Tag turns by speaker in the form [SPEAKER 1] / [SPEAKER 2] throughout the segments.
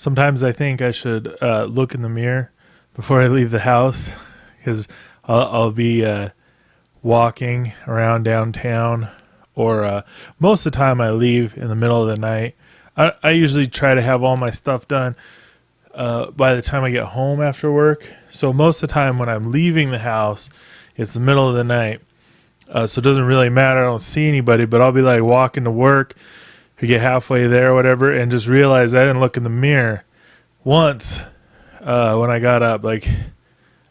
[SPEAKER 1] Sometimes I think I should look in the mirror before I leave the house, because I'll be walking around downtown, or most of the time I leave in the middle of the night. I usually try to have all my stuff done by the time I get home after work. So most of the time when I'm leaving the house, it's the middle of the night. So it doesn't really matter. I don't see anybody, but I'll be like walking to work, we get halfway there or whatever, and just realize I didn't look in the mirror once when I got up. Like,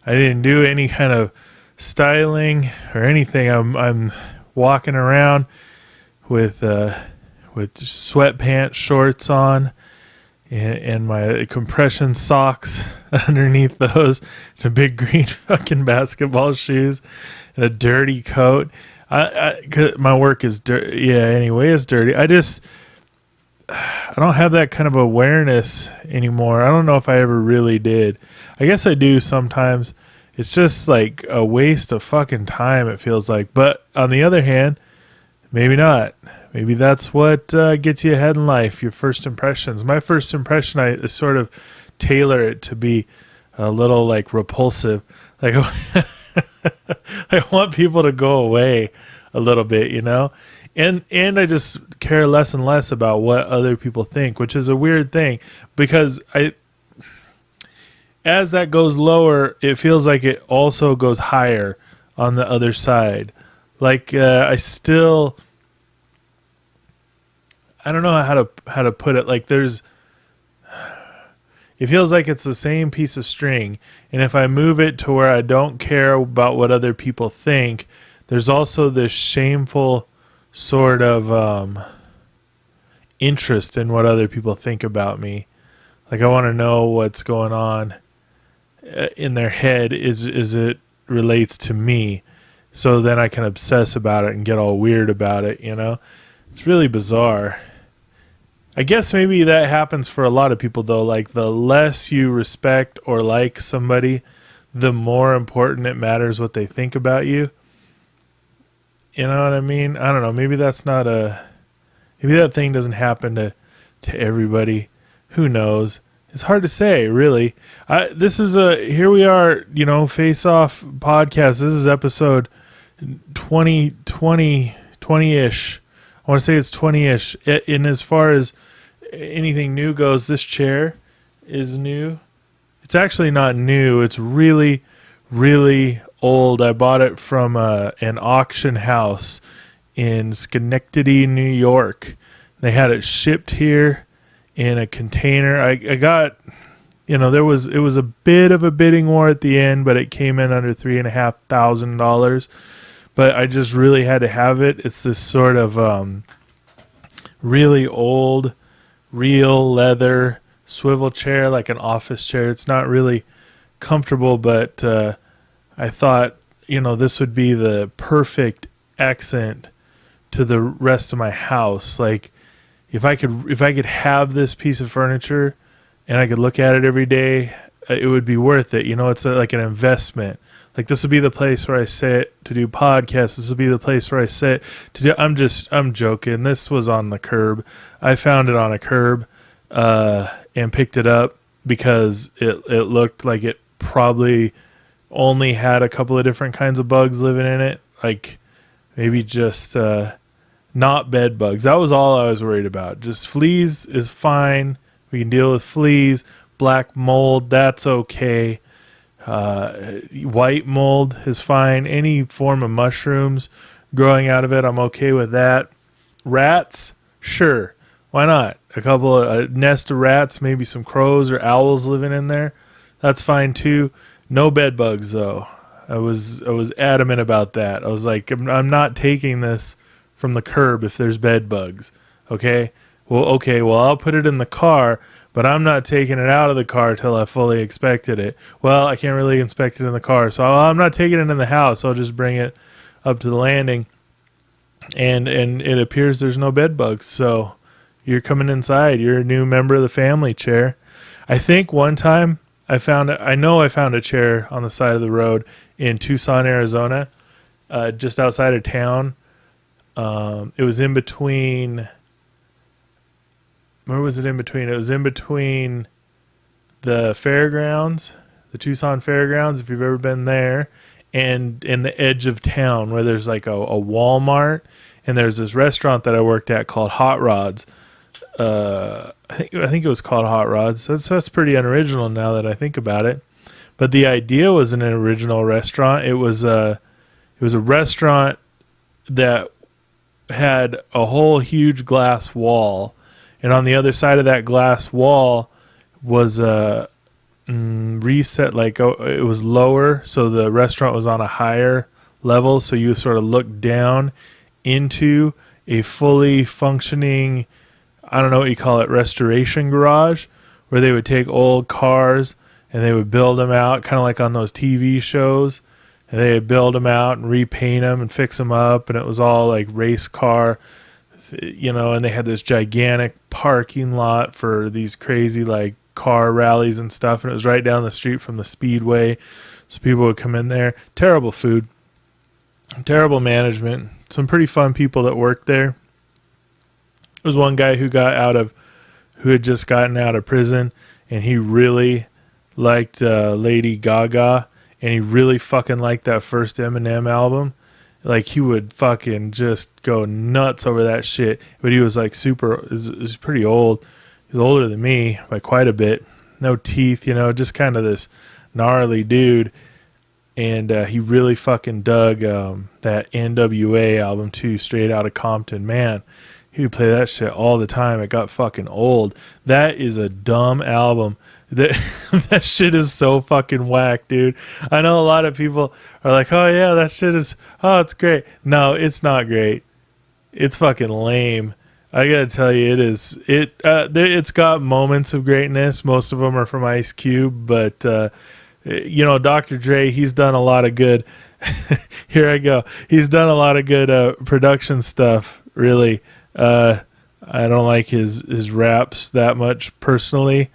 [SPEAKER 1] I didn't do any kind of styling or anything. I'm walking around with sweatpants, shorts on, and my compression socks underneath those, and a big green fucking basketball shoes, and a dirty coat. 'Cause my work is dirty. Yeah, anyway, it's dirty. I don't have that kind of awareness anymore. I don't know if I ever really did. I guess I do sometimes. It's just like a waste of fucking time, it feels like. But on the other hand, maybe not. Maybe that's what gets you ahead in life, your first impressions. My first impression, I sort of tailor it to be a little like repulsive. Like, I want people to go away a little bit, you know? And I just care less and less about what other people think, which is a weird thing, because as that goes lower, it feels like it also goes higher on the other side. Like, I don't know how to put it. Like, it feels like it's the same piece of string, and if I move it to where I don't care about what other people think, there's also this shameful sort of interest in what other people think about me. Like, I want to know what's going on in their head is it relates to me, so then I can obsess about it and get all weird about it, you know? It's really bizarre. I guess maybe that happens for a lot of people, though. Like, the less you respect or like somebody, the more important it matters what they think about you. You know what I mean? I don't know. Maybe that's not maybe that thing doesn't happen to everybody. Who knows? It's hard to say, really. Here we are, Face Off podcast. This is episode 20-ish. I want to say it's 20-ish. And as far as anything new goes, this chair is new. It's actually not new. It's really, really old. I bought it from an auction house in Schenectady, New York. They had it shipped here in a container. I got, it was a bit of a bidding war at the end, but it came in under $3,500. But I just really had to have it. It's this sort of really old, real leather swivel chair, like an office chair. It's not really comfortable, but I thought, this would be the perfect accent to the rest of my house. Like, if I could have this piece of furniture and I could look at it every day, it would be worth it. It's like an investment. Like, this would be the place where I sit to do podcasts. This would be the place where I sit to do. I'm joking. This was on the curb. I found it on a curb and picked it up because it looked like it probably only had a couple of different kinds of bugs living in it. Like, maybe just not bed bugs. That was all I was worried about. Just fleas is fine. We can deal with fleas. Black mold, that's okay. White mold is fine. Any form of mushrooms growing out of it, I'm okay with that. Rats, sure, why not? A nest of rats, maybe some crows or owls living in there, that's fine too. No bed bugs though. I was adamant about that. I was like, I'm not taking this from the curb if there's bed bugs. Okay, well I'll put it in the car, but I'm not taking it out of the car till I fully inspected it. Well, I can't really inspect it in the car, so I'm not taking it in the house. I'll just bring it up to the landing, and it appears there's no bed bugs. So you're coming inside. You're a new member of the family, chair. I think one time I found a chair on the side of the road in Tucson, Arizona, just outside of town. It was in between. Where was it in between? It was in between the fairgrounds, the Tucson Fairgrounds, if you've ever been there, and in the edge of town where there's like a Walmart, and there's this restaurant that I worked at called Hot Rods. I think it was called Hot Rods. That's pretty unoriginal now that I think about it. But the idea was an original restaurant. It was a restaurant that had a whole huge glass wall, and on the other side of that glass wall was a reset, like it was lower, so the restaurant was on a higher level, so you sort of look down into a fully functioning, I don't know what you call it, restoration garage, where they would take old cars and they would build them out, kind of like on those TV shows, and they would build them out and repaint them and fix them up, and it was all like race car, and they had this gigantic parking lot for these crazy like car rallies and stuff, and it was right down the street from the speedway, so people would come in there. Terrible food, terrible management, some pretty fun people that worked there. There was one guy who had just gotten out of prison, and he really liked Lady Gaga, and he really fucking liked that first Eminem album. Like, he would fucking just go nuts over that shit. But he was like he's pretty old. He's older than me by quite a bit. No teeth, just kind of this gnarly dude. And he really fucking dug that NWA album too, Straight Outta Compton. Man, he would play that shit all the time. It got fucking old. That is a dumb album. That shit is so fucking whack, dude. I know a lot of people are like, oh yeah, that shit is, it's great. No, it's not great. It's fucking lame. I gotta tell you, it's got moments of greatness. Most of them are from Ice Cube, but Dr. Dre, he's done a lot of good. Here I go. He's done a lot of good production stuff. Really, I don't like his raps that much personally,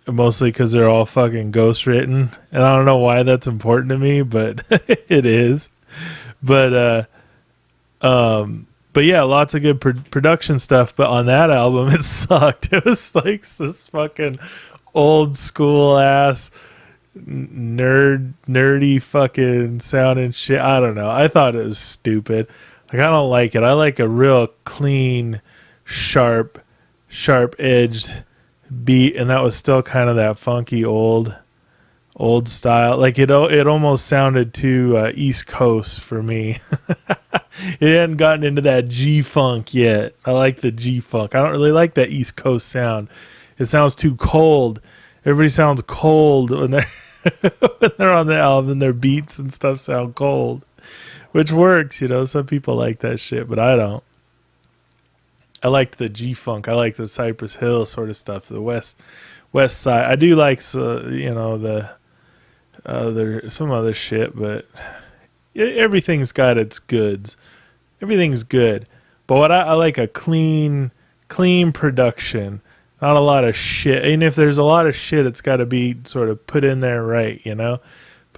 [SPEAKER 1] mostly because they're all fucking ghostwritten, and I don't know why that's important to me, but it is. But yeah, lots of good production stuff. But on that album, it sucked. It was like this fucking old school ass nerdy fucking sounding shit. I don't know. I thought it was stupid. Like, I don't like it. I like a real clean, sharp edged beat, and that was still kind of that funky old style. Like, it almost sounded too East Coast for me. It hadn't gotten into that G-funk yet. I like the G-funk. I don't really like that East Coast sound. It sounds too cold. Everybody sounds cold when they're when they're on the album. Their beats and stuff sound cold, which works. Some people like that shit, but I don't. I liked the G-funk. I like the Cypress Hill sort of stuff, the west side. I do like the some other shit, but everything's got its goods. Everything's good, but what I like a clean production, not a lot of shit. And if there's a lot of shit, it's got to be sort of put in there right, But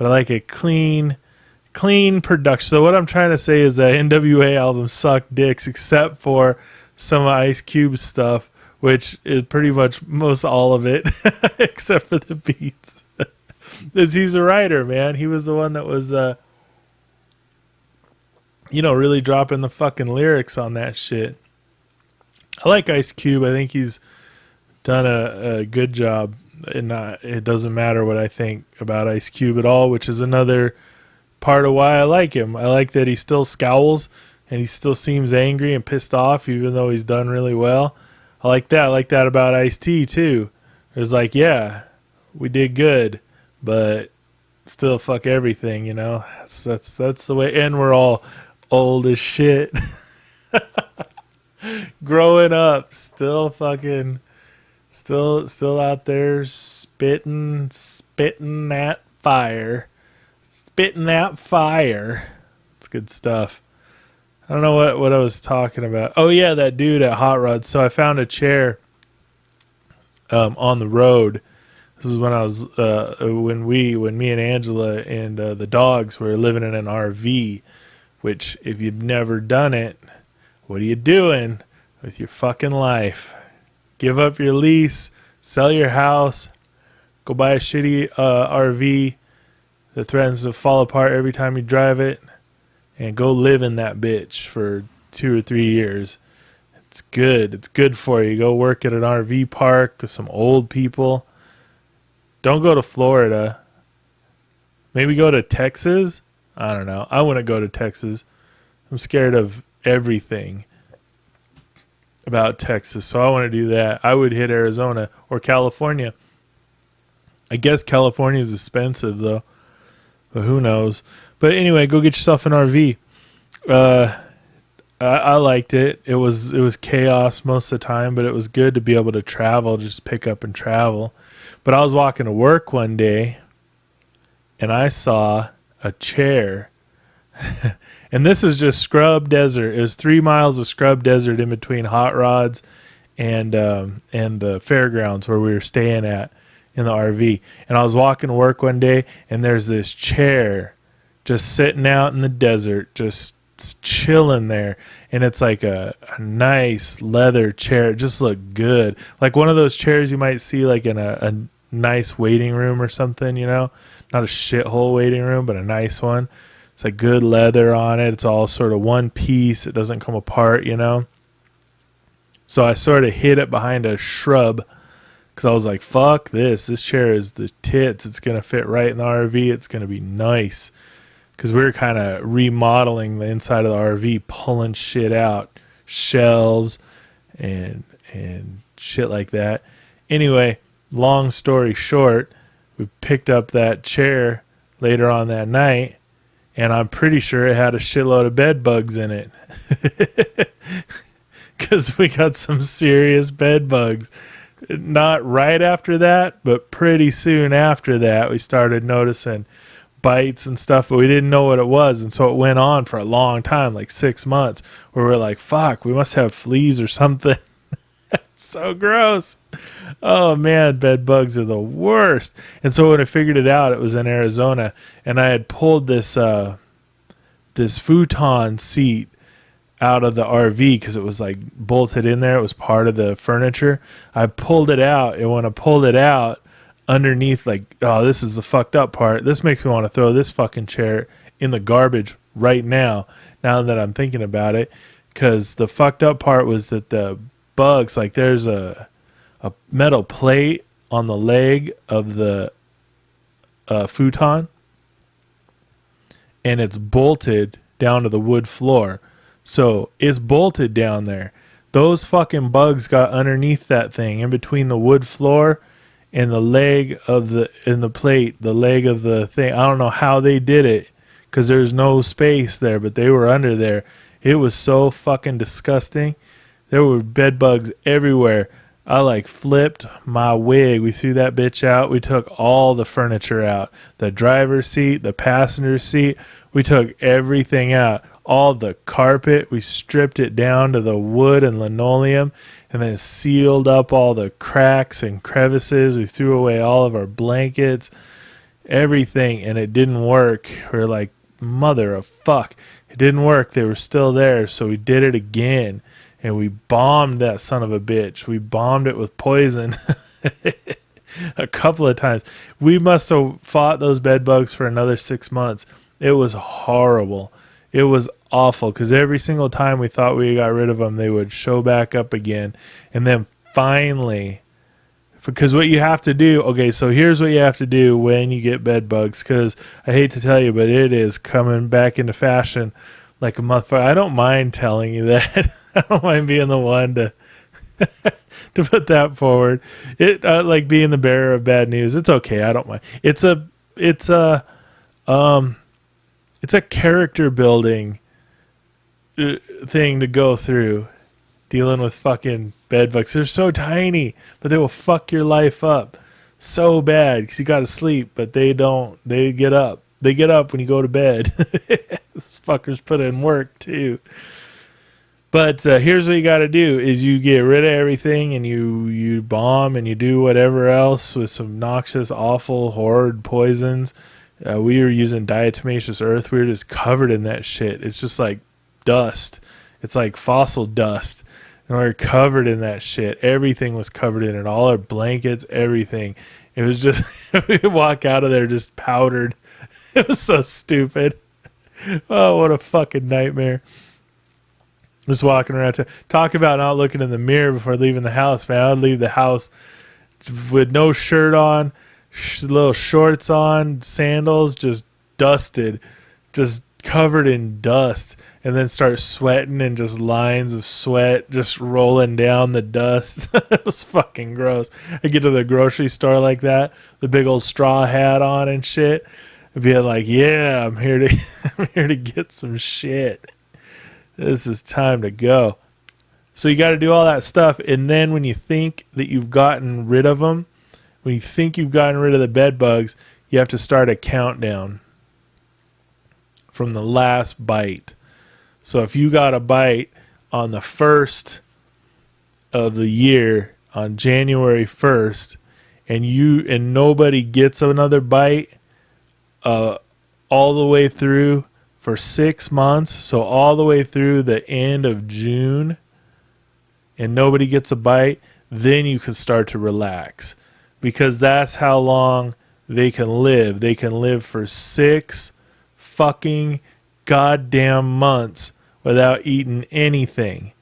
[SPEAKER 1] I like a clean production. So what I'm trying to say is that NWA album sucked dicks, except for some of Ice Cube's stuff, which is pretty much most all of it, except for the beats. Because he's a writer, man. He was the one that was, really dropping the fucking lyrics on that shit. I like Ice Cube. I think he's done a good job. And it doesn't matter what I think about Ice Cube at all, which is another part of why I like him. I like that he still scowls and he still seems angry and pissed off, even though he's done really well. I like that. I like that about Ice-T too. It's like, yeah, we did good, but still fuck everything, That's the way. And we're all old as shit. Growing up, still fucking, still out there spitting that fire. Spitting that fire. It's good stuff. I don't know what I was talking about. Oh yeah, that dude at Hot Rods. So I found a chair on the road. This is when I was when me and Angela and the dogs were living in an RV. Which, if you've never done it, what are you doing with your fucking life? Give up your lease, sell your house, Go buy a shitty RV that threatens to fall apart every time you drive it, and go live in that bitch for 2 or 3 years. It's good. It's good for you. Go work at an RV park with some old people. Don't go to Florida. Maybe go to Texas. I don't know. I wouldn't go to Texas. I'm scared of everything about Texas, so I want to do that. I would hit Arizona or California. I guess California is expensive though, but who knows? But anyway, go get yourself an RV. I liked it. It was chaos most of the time, but it was good to be able to travel, just pick up and travel. But I was walking to work one day, and I saw a chair. And this is just scrub desert. It was 3 miles of scrub desert in between Hot Rods and the fairgrounds where we were staying at in the RV. And I was walking to work one day, and there's this chair just sitting out in the desert, just chilling there. And it's like a nice leather chair. It just looked good. Like one of those chairs you might see like in a nice waiting room or something, you know? Not a shithole waiting room, but a nice one. It's like good leather on it. It's all sort of one piece. It doesn't come apart, you know? So I sort of hid it behind a shrub because I was like, fuck this. This chair is the tits. It's going to fit right in the RV. It's going to be nice. Because we were kind of remodeling the inside of the RV, pulling shit out, shelves and shit like that. Anyway, long story short, we picked up that chair later on that night, and I'm pretty sure it had a shitload of bed bugs in it. Because we got some serious bed bugs. Not right after that, but pretty soon after that, we started noticing bites and stuff, but we didn't know what it was. And so it went on for a long time, like 6 months, where we're like, fuck, we must have fleas or something. It's so gross. Oh man, bed bugs are the worst. And so when I figured it out, it was in Arizona, and I had pulled this futon seat out of the RV because it was like bolted in there. It was part of the furniture. I pulled it out, and when I pulled it out, underneath, like, oh, this is the fucked up part. This makes me want to throw this fucking chair in the garbage right now that I'm thinking about it. Because the fucked up part was that the bugs, like there's a metal plate on the leg of the futon, and it's bolted down to the wood floor. So it's bolted down there. Those fucking bugs got underneath that thing, in between the wood floor and the leg of the plate, the leg of the thing. I don't know how they did it because there's no space there, but they were under there. It was so fucking disgusting. There were bed bugs everywhere. I like flipped my wig. We threw that bitch out. We took all the furniture out. The driver's seat, the passenger seat. We took everything out. All the carpet. We stripped it down to the wood and linoleum, and then sealed up all the cracks and crevices. We threw away all of our blankets, everything, and it didn't work. We were like, mother of fuck. It didn't work. They were still there, so we did it again, and we bombed that son of a bitch. We bombed it with poison a couple of times. We must have fought those bed bugs for another 6 months. It was horrible. It was awful because every single time we thought we got rid of them, they would show back up again. And then finally, because what you have to do, okay, so here's what you have to do when you get bed bugs, because I hate to tell you, but it is coming back into fashion like a month. I don't mind telling you that. I don't mind being the one to to put that forward. It like being the bearer of bad news. It's okay. I don't mind. It's a character building thing to go through, dealing with fucking bed bugs. They're so tiny, but they will fuck your life up so bad because you got to sleep, but they don't. They get up. They get up when you go to bed. This fuckers put in work too. But here's what you got to do is you get rid of everything, and you bomb, and you do whatever else with some noxious, awful, horrid poisons. We were using diatomaceous earth. We were just covered in that shit. It's just like dust. It's like fossil dust. And we were covered in that shit. Everything was covered in it. All our blankets, everything. It was just, we walk out of there just powdered. It was so stupid. Oh, what a fucking nightmare. Just walking around to talk about not looking in the mirror before leaving the house, man. I'd leave the house with no shirt on, little shorts on, sandals, just dusted, just covered in dust, and then start sweating and just lines of sweat just rolling down the dust. It was fucking gross. I get to the grocery store like that, the big old straw hat on and shit. I'd be like, yeah, I'm here to get some shit. This is time to go. So you got to do all that stuff, and then when you think that you've gotten rid of them, when you think you've gotten rid of the bed bugs, you have to start a countdown from the last bite. So if you got a bite on the 1st of the year, on January 1st, and nobody gets another bite all the way through for 6 months, so all the way through the end of June, and nobody gets a bite, then you can start to relax, because that's how long they can live. They can live for 6 fucking goddamn months without eating anything,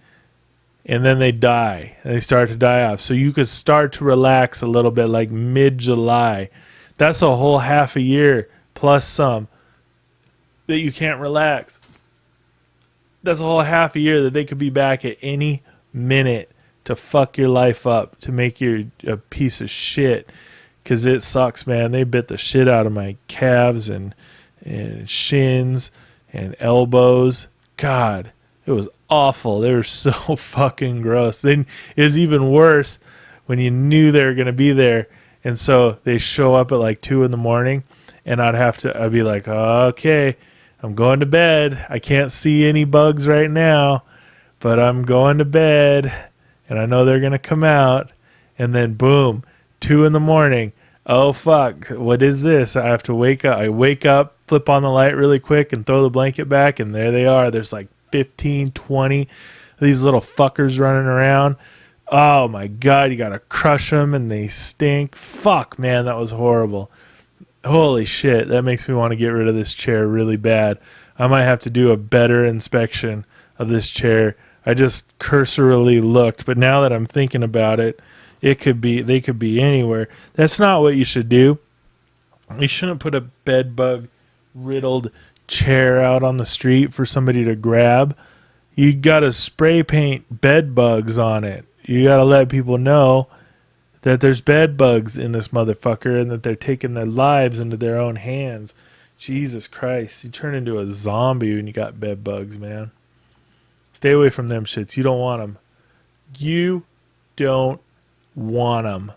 [SPEAKER 1] and then they die. They start to die off. So you could start to relax a little bit, like mid-July. That's a whole half a year plus some that you can't relax. That's a whole half a year that they could be back at any minute to fuck your life up, to make you a piece of shit. Because it sucks, man. They bit the shit out of my calves and shins and elbows. God, it was awful. They were so fucking gross. Then it was even worse when you knew they were going to be there. And so they show up at like 2 a.m, and I'd be like, okay, I'm going to bed. I can't see any bugs right now, but I'm going to bed, and I know they're going to come out. And then boom, 2 a.m. Oh, fuck. What is this? I have to wake up. I wake up, flip on the light really quick, and throw the blanket back, and there they are. There's like 15, 20 of these little fuckers running around. Oh, my God. You got to crush them, and they stink. Fuck, man. That was horrible. Holy shit. That makes me want to get rid of this chair really bad. I might have to do a better inspection of this chair. I just cursorily looked, but now that I'm thinking about it, they could be anywhere. That's not what you should do. You shouldn't put a bed bug riddled chair out on the street for somebody to grab. You got to spray paint bed bugs on it. You got to let people know that there's bed bugs in this motherfucker and that they're taking their lives into their own hands. Jesus Christ. You turn into a zombie when you got bed bugs, man. Stay away from them shits. You don't want them. You don't want them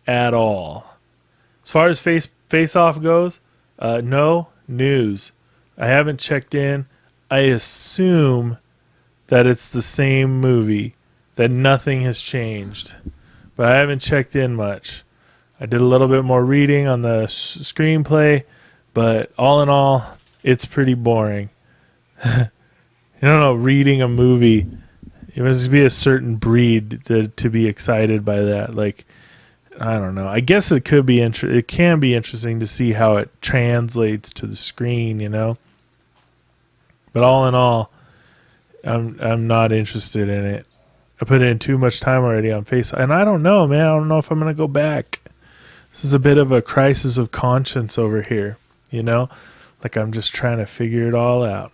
[SPEAKER 1] at all. As far as face off goes, no news. I haven't checked in. I assume that it's the same movie, that nothing has changed, but I haven't checked in much. I did a little bit more reading on the screenplay, but all in all, it's pretty boring. You don't know, reading a movie, it must be a certain breed to be excited by that. Like, I don't know. I guess it could be it can be interesting to see how it translates to the screen, you know. But all in all, I'm not interested in it. I put in too much time already on Face, and I don't know, man. I don't know if I'm gonna go back. This is a bit of a crisis of conscience over here, you know. Like I'm just trying to figure it all out.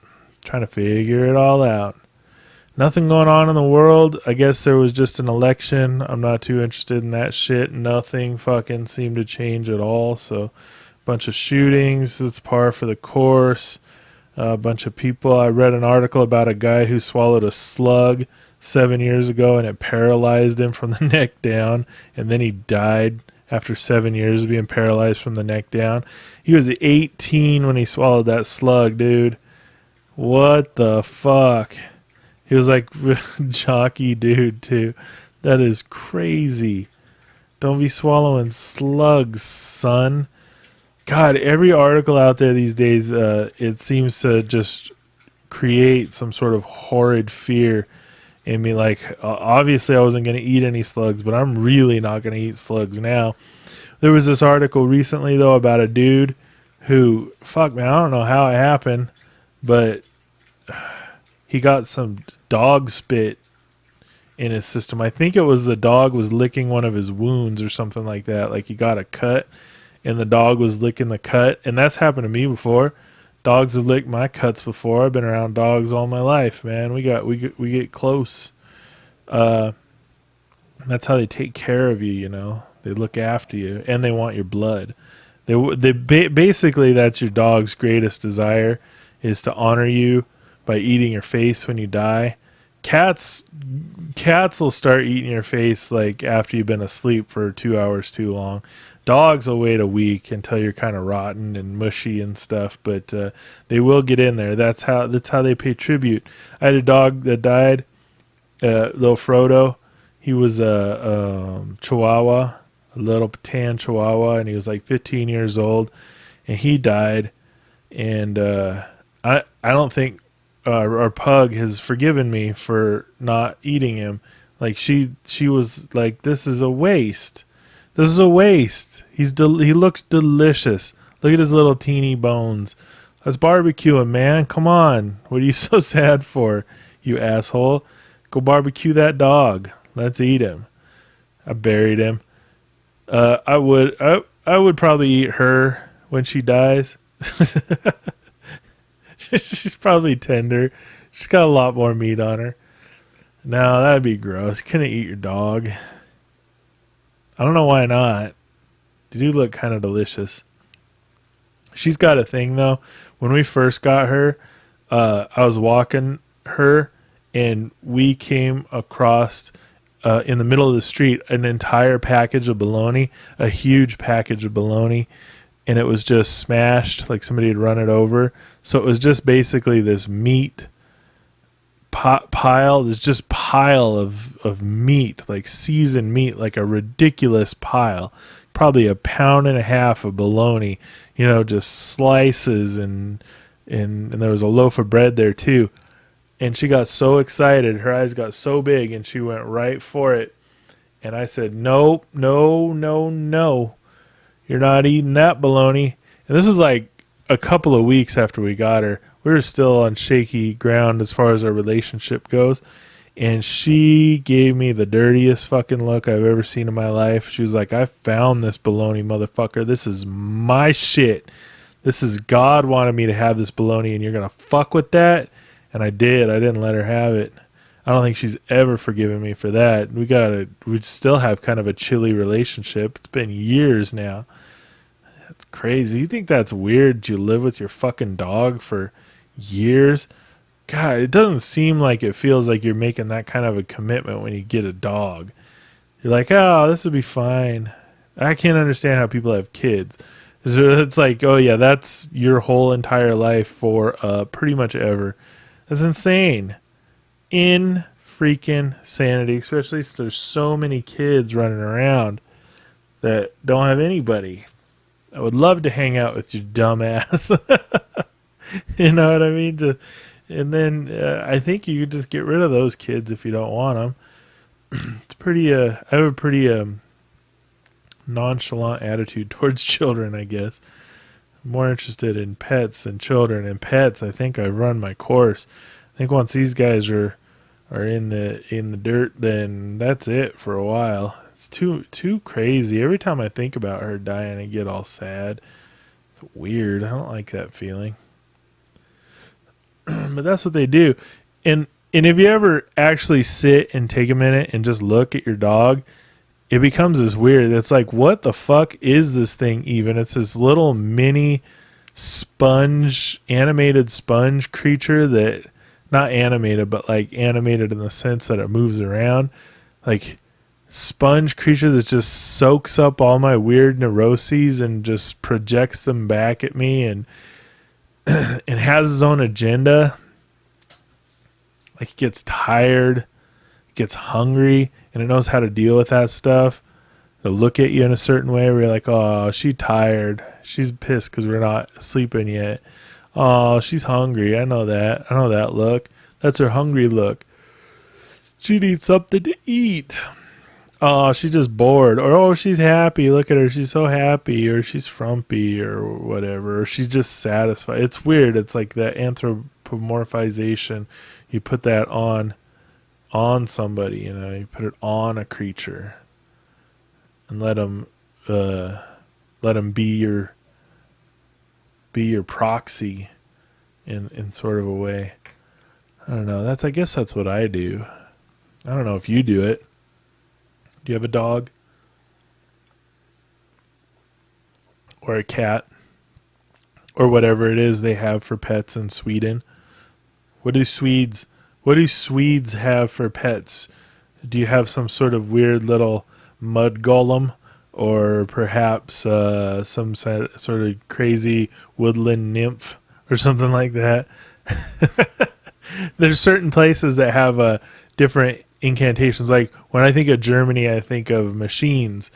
[SPEAKER 1] Nothing going on in the world. I guess there was just an election. I'm not too interested in that shit. Nothing fucking seemed to change at all. So, bunch of shootings. That's par for the course. A bunch of people. I read an article about a guy who swallowed a slug 7 years ago and it paralyzed him from the neck down. And then he died after 7 years of being paralyzed from the neck down. He was 18 when he swallowed that slug, dude. What the fuck? He was like jockey dude too. That is crazy. Don't be swallowing slugs, son. God, every article out there these days, it seems to just create some sort of horrid fear in me. Like, obviously I wasn't going to eat any slugs, but I'm really not going to eat slugs now. There was this article recently though about a dude who, fuck man, I don't know how it happened, but he got some dog spit in his system. I think it was the dog was licking one of his wounds or something like that. Like he got a cut and the dog was licking the cut. And that's happened to me before. Dogs have licked my cuts before. I've been around dogs all my life, man. We get close. That's how they take care of you, you know. They look after you and they want your blood. Basically that's your dog's greatest desire, is to honor you by eating your face when you die. Cats will start eating your face like after you've been asleep for 2 hours too long. Dogs will wait a week until you're kind of rotten and mushy and stuff, but they will get in there. That's how they pay tribute. I had a dog that died, little Frodo. He was a Chihuahua, a little tan Chihuahua, and he was like 15 years old, and he died. And I don't think our pug has forgiven me for not eating him. Like she was like, this is a waste. This is a waste. He looks delicious. Look at his little teeny bones. Let's barbecue him, man. Come on. What are you so sad for, you asshole? Go barbecue that dog. Let's eat him. I buried him. I would probably eat her when she dies. She's probably tender. She's got a lot more meat on her. No, that'd be gross. You couldn't eat your dog. I don't know why not. They do look kind of delicious. She's got a thing though. When we first got her, I was walking her and we came across in the middle of the street an entire package of bologna, a huge package of bologna, and it was just smashed, like somebody had run it over. So it was just basically this meat pile, this just pile of meat, like seasoned meat, like a ridiculous pile, probably 1.5 pounds of bologna, you know, just slices, and there was a loaf of bread there too. And she got so excited, her eyes got so big, and she went right for it. And I said, nope, no, you're not eating that bologna. And this was like a couple of weeks after we got her. We were still on shaky ground as far as our relationship goes. And she gave me the dirtiest fucking look I've ever seen in my life. She was like, I found this bologna, motherfucker. This is my shit. This is God wanted me to have this bologna, and you're going to fuck with that? And I did. I didn't let her have it. I don't think she's ever forgiven me for that. We still have kind of a chilly relationship. It's been years now. That's crazy. You think that's weird? You live with your fucking dog for years? God, it doesn't seem like it feels like you're making that kind of a commitment when you get a dog. You're like, oh, this would be fine. I can't understand how people have kids. It's like, oh yeah, that's your whole entire life for pretty much ever. That's insane. In freaking sanity, especially since there's so many kids running around that don't have anybody. I would love to hang out with your dumb ass. You know what I mean? And then I think you could just get rid of those kids if you don't want them. It's pretty. I have a pretty nonchalant attitude towards children, I guess. I'm more interested in pets than children. And pets, I think I've run my course. I think once these guys are in the dirt, then that's it for a while. It's too crazy. Every time I think about her dying, I get all sad. It's weird. I don't like that feeling. But that's what they do. And if you ever actually sit and take a minute and just look at your dog, it becomes this weird. It's like, what the fuck is this thing even? It's this little mini sponge, animated sponge creature that, not animated, but like animated in the sense that it moves around. Like sponge creature that just soaks up all my weird neuroses and just projects them back at me, and has his own agenda. Like it gets tired, it gets hungry, and it knows how to deal with that stuff. It'll look at you in a certain way where you're like, oh, she's tired. She's pissed because we're not sleeping yet. Oh, she's hungry. I know that. I know that look. That's her hungry look. She needs something to eat. oh, she's just bored, or oh, she's happy. Look at her, she's so happy, or she's frumpy, or whatever, or she's just satisfied. It's weird. It's like that anthropomorphization. You put that on somebody, you know. You put it on a creature, and let them be your proxy in sort of a way. I don't know. I guess that's what I do. I don't know if you do it. Do you have a dog? Or a cat? Or whatever it is they have for pets in Sweden? What do Swedes have for pets? Do you have some sort of weird little mud golem? Or perhaps some sort of crazy woodland nymph or something like that? There's certain places that have different incantations. Like when I think of Germany, I think of machines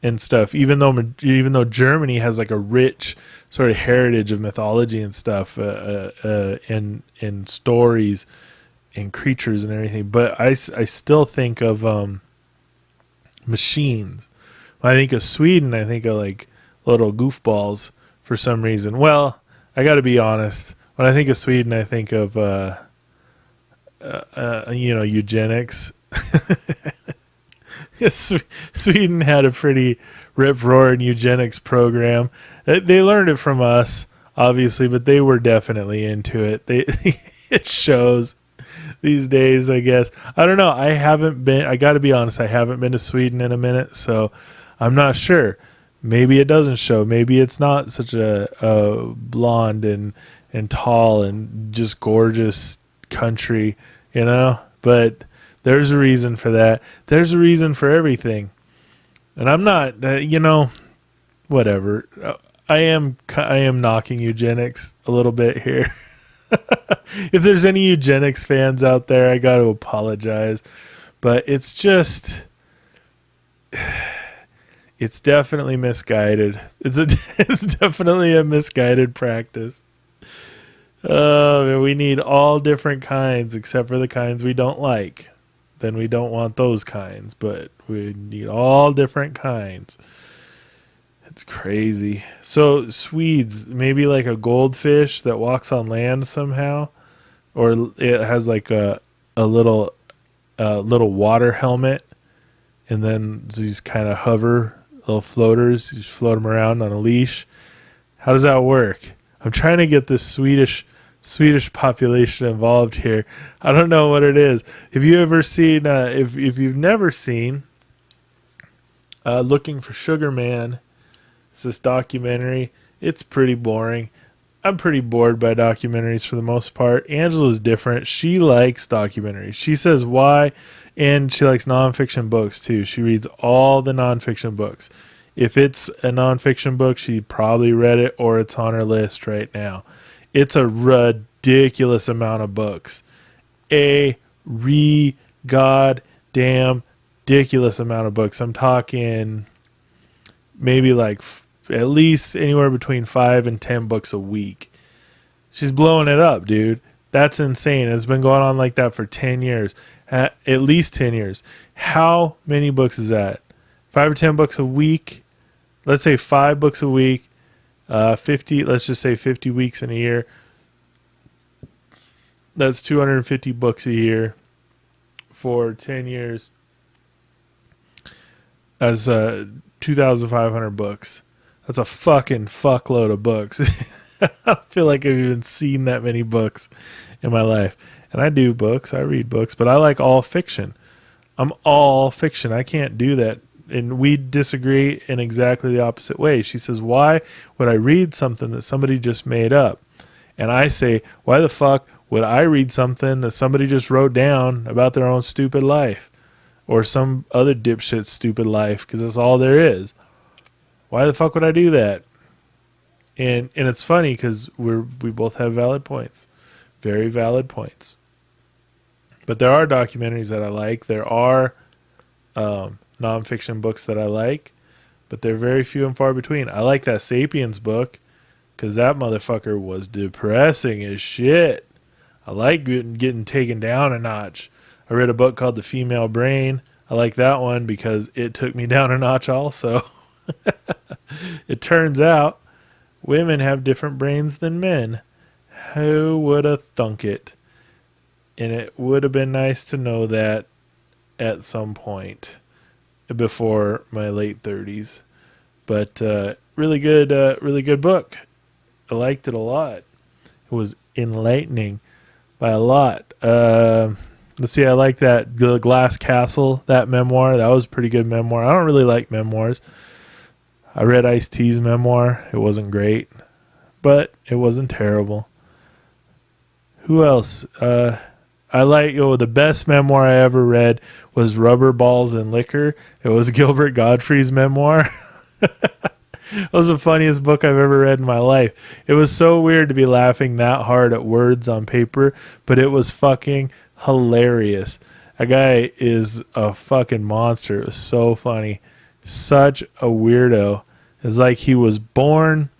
[SPEAKER 1] and stuff. Even though Germany has like a rich sort of heritage of mythology and stuff, and stories and creatures and everything, but I still think of machines. When I think of Sweden, I think of like little goofballs for some reason. Well, I got to be honest. When I think of Sweden, I think of eugenics. Sweden had a pretty rip-roaring eugenics program. They learned it from us, obviously, but they were definitely into it. It shows these days, I guess. I don't know. I got to be honest, I haven't been to Sweden in a minute, so I'm not sure. Maybe it doesn't show. Maybe it's not such a blonde and tall and just gorgeous country, you know? But there's a reason for that. There's a reason for everything. And I'm not, whatever. I am knocking eugenics a little bit here. If there's any eugenics fans out there, I got to apologize. But it's just, it's definitely misguided. It's definitely a misguided practice. We need all different kinds except for the kinds we don't like. Then we don't want those kinds, but we need all different kinds. It's crazy. So Swedes, maybe like a goldfish that walks on land somehow, or it has like a little water helmet, and then these kind of hover little floaters. You just float them around on a leash. How does that work? I'm trying to get this Swedish population involved here. I don't know what it is. Have you ever seen? If you've never seen, Looking for Sugar Man. It's this documentary. It's pretty boring. I'm pretty bored by documentaries for the most part. Angela's different. She likes documentaries. She says why, and she likes nonfiction books too. She reads all the nonfiction books. If it's a nonfiction book, she probably read it or it's on her list right now. It's a ridiculous amount of books. Goddamn ridiculous amount of books. I'm talking maybe like at least anywhere between 5 and 10 books a week. She's blowing it up, dude. That's insane. It's been going on like that for 10 years. At least 10 years. How many books is that? 5 or 10 books a week? Let's say 5 books a week. 50, let's just say 50 weeks in a year. That's 250 books a year for 10 years. That's 2,500 books. That's a fucking fuckload of books. I don't feel like I've even seen that many books in my life. And I do books. I read books. But I like all fiction. I'm all fiction. I can't do that. And we disagree in exactly the opposite way. She says, why would I read something that somebody just made up? And I say, why the fuck would I read something that somebody just wrote down about their own stupid life? Or some other dipshit's stupid life, because that's all there is. Why the fuck would I do that? And it's funny because we both have valid points. Very valid points. But there are documentaries that I like. There are nonfiction books that I like, but they're very few and far between. I like that Sapiens book because that motherfucker was depressing as shit. I like getting taken down a notch. I read a book called The Female Brain. I like that one because it took me down a notch also. It turns out women have different brains than men. Who would have thunk it? And it would have been nice to know that at some point before my late 30s. But really good book. I liked it a lot. It was enlightening by a lot. Let's see, I like that The Glass Castle, that memoir. That was a pretty good memoir. I don't really like memoirs. I read Ice-T's memoir. It wasn't great, but it wasn't terrible. Who else? I like, the best memoir I ever read was Rubber Balls and Liquor. It was Gilbert Gottfried's memoir. It was the funniest book I've ever read in my life. It was so weird to be laughing that hard at words on paper, but it was fucking hilarious. That guy is a fucking monster. It was so funny. Such a weirdo. It's like he was born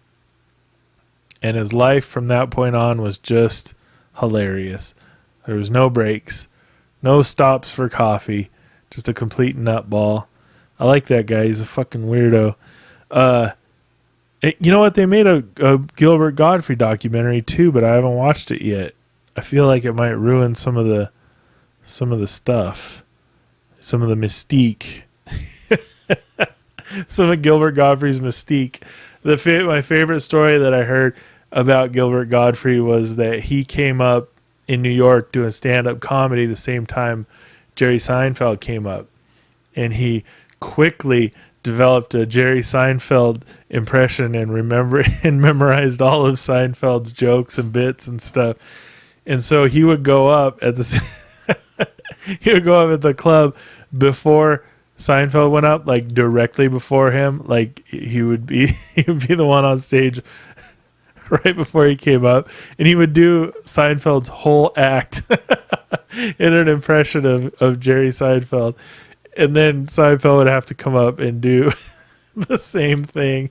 [SPEAKER 1] and his life from that point on was just hilarious. There was no breaks, no stops for coffee, just a complete nutball. I like that guy. He's a fucking weirdo. You know what? They made a Gilbert Gottfried documentary too, but I haven't watched it yet. I feel like it might ruin some of the stuff, some of the mystique, some of Gilbert Gottfried's mystique. My favorite story that I heard about Gilbert Gottfried was that he came up in New York doing stand-up comedy the same time Jerry Seinfeld came up, and he quickly developed a Jerry Seinfeld impression and memorized all of Seinfeld's jokes and bits and stuff. And so he would go up at the club before Seinfeld went up, like directly before him. Like he would be the one on stage right before he came up, and he would do Seinfeld's whole act in an impression of Jerry Seinfeld. And then Seinfeld would have to come up and do the same thing,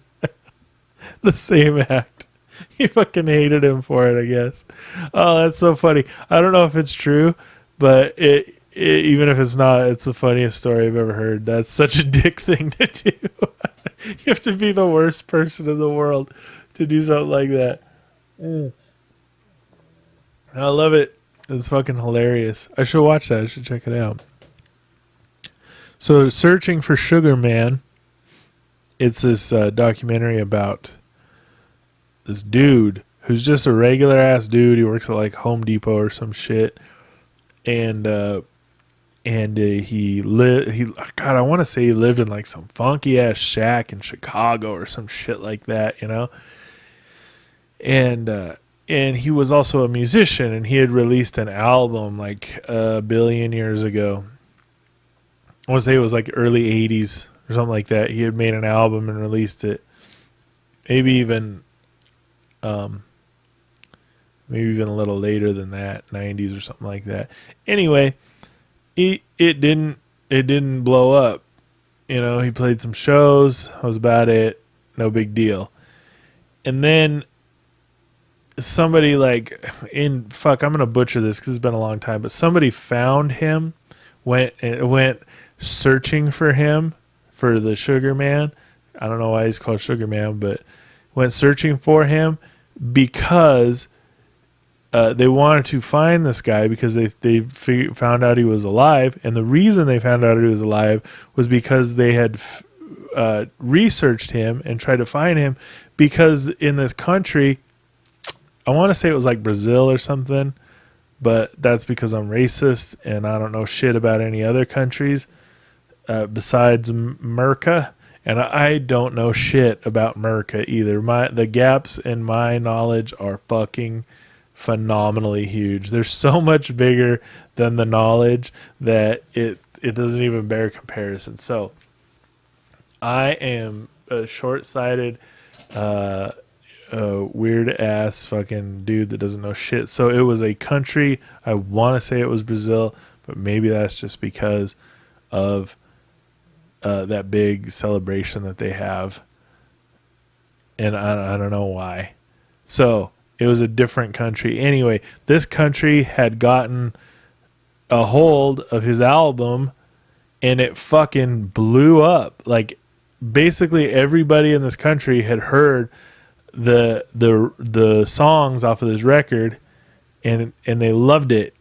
[SPEAKER 1] the same act. He fucking hated him for it, I guess. Oh, that's so funny. I don't know if it's true, but even if it's not, it's the funniest story I've ever heard. That's such a dick thing to do. You have to be the worst person in the world to do something like that. I love it. It's fucking hilarious. I should watch that. I should check it out. So, Searching for Sugar Man, it's this documentary about this dude who's just a regular ass dude. He works at like Home Depot or some shit, and God, I want to say he lived in like some funky ass shack in Chicago or some shit like that, you know. And he was also a musician, and he had released an album like a billion years ago. I want to say it was like early 80s or something like that. He had made an album and released it. Maybe even a little later than that, 90s or something like that. Anyway, it didn't blow up. You know, he played some shows. That was about it. No big deal. And then somebody I'm going to butcher this because it's been a long time, but somebody found him, went searching for him, for the Sugar Man. I don't know why he's called Sugar Man, but went searching for him because they wanted to find this guy because they found out he was alive. And the reason they found out he was alive was because they had researched him and tried to find him, because in this country, I want to say it was like Brazil or something, but that's because I'm racist and I don't know shit about any other countries besides America, and I don't know shit about America either. The gaps in my knowledge are fucking phenomenally huge. They're so much bigger than the knowledge that it doesn't even bear comparison. So I am a short-sighted, weird ass fucking dude that doesn't know shit. So it was a country. I want to say it was Brazil, but maybe that's just because of that big celebration that they have, and I don't know why. So it was a different country. Anyway, this country had gotten a hold of his album and it fucking blew up. Like basically everybody in this country had heard the songs off of this record, and they loved it.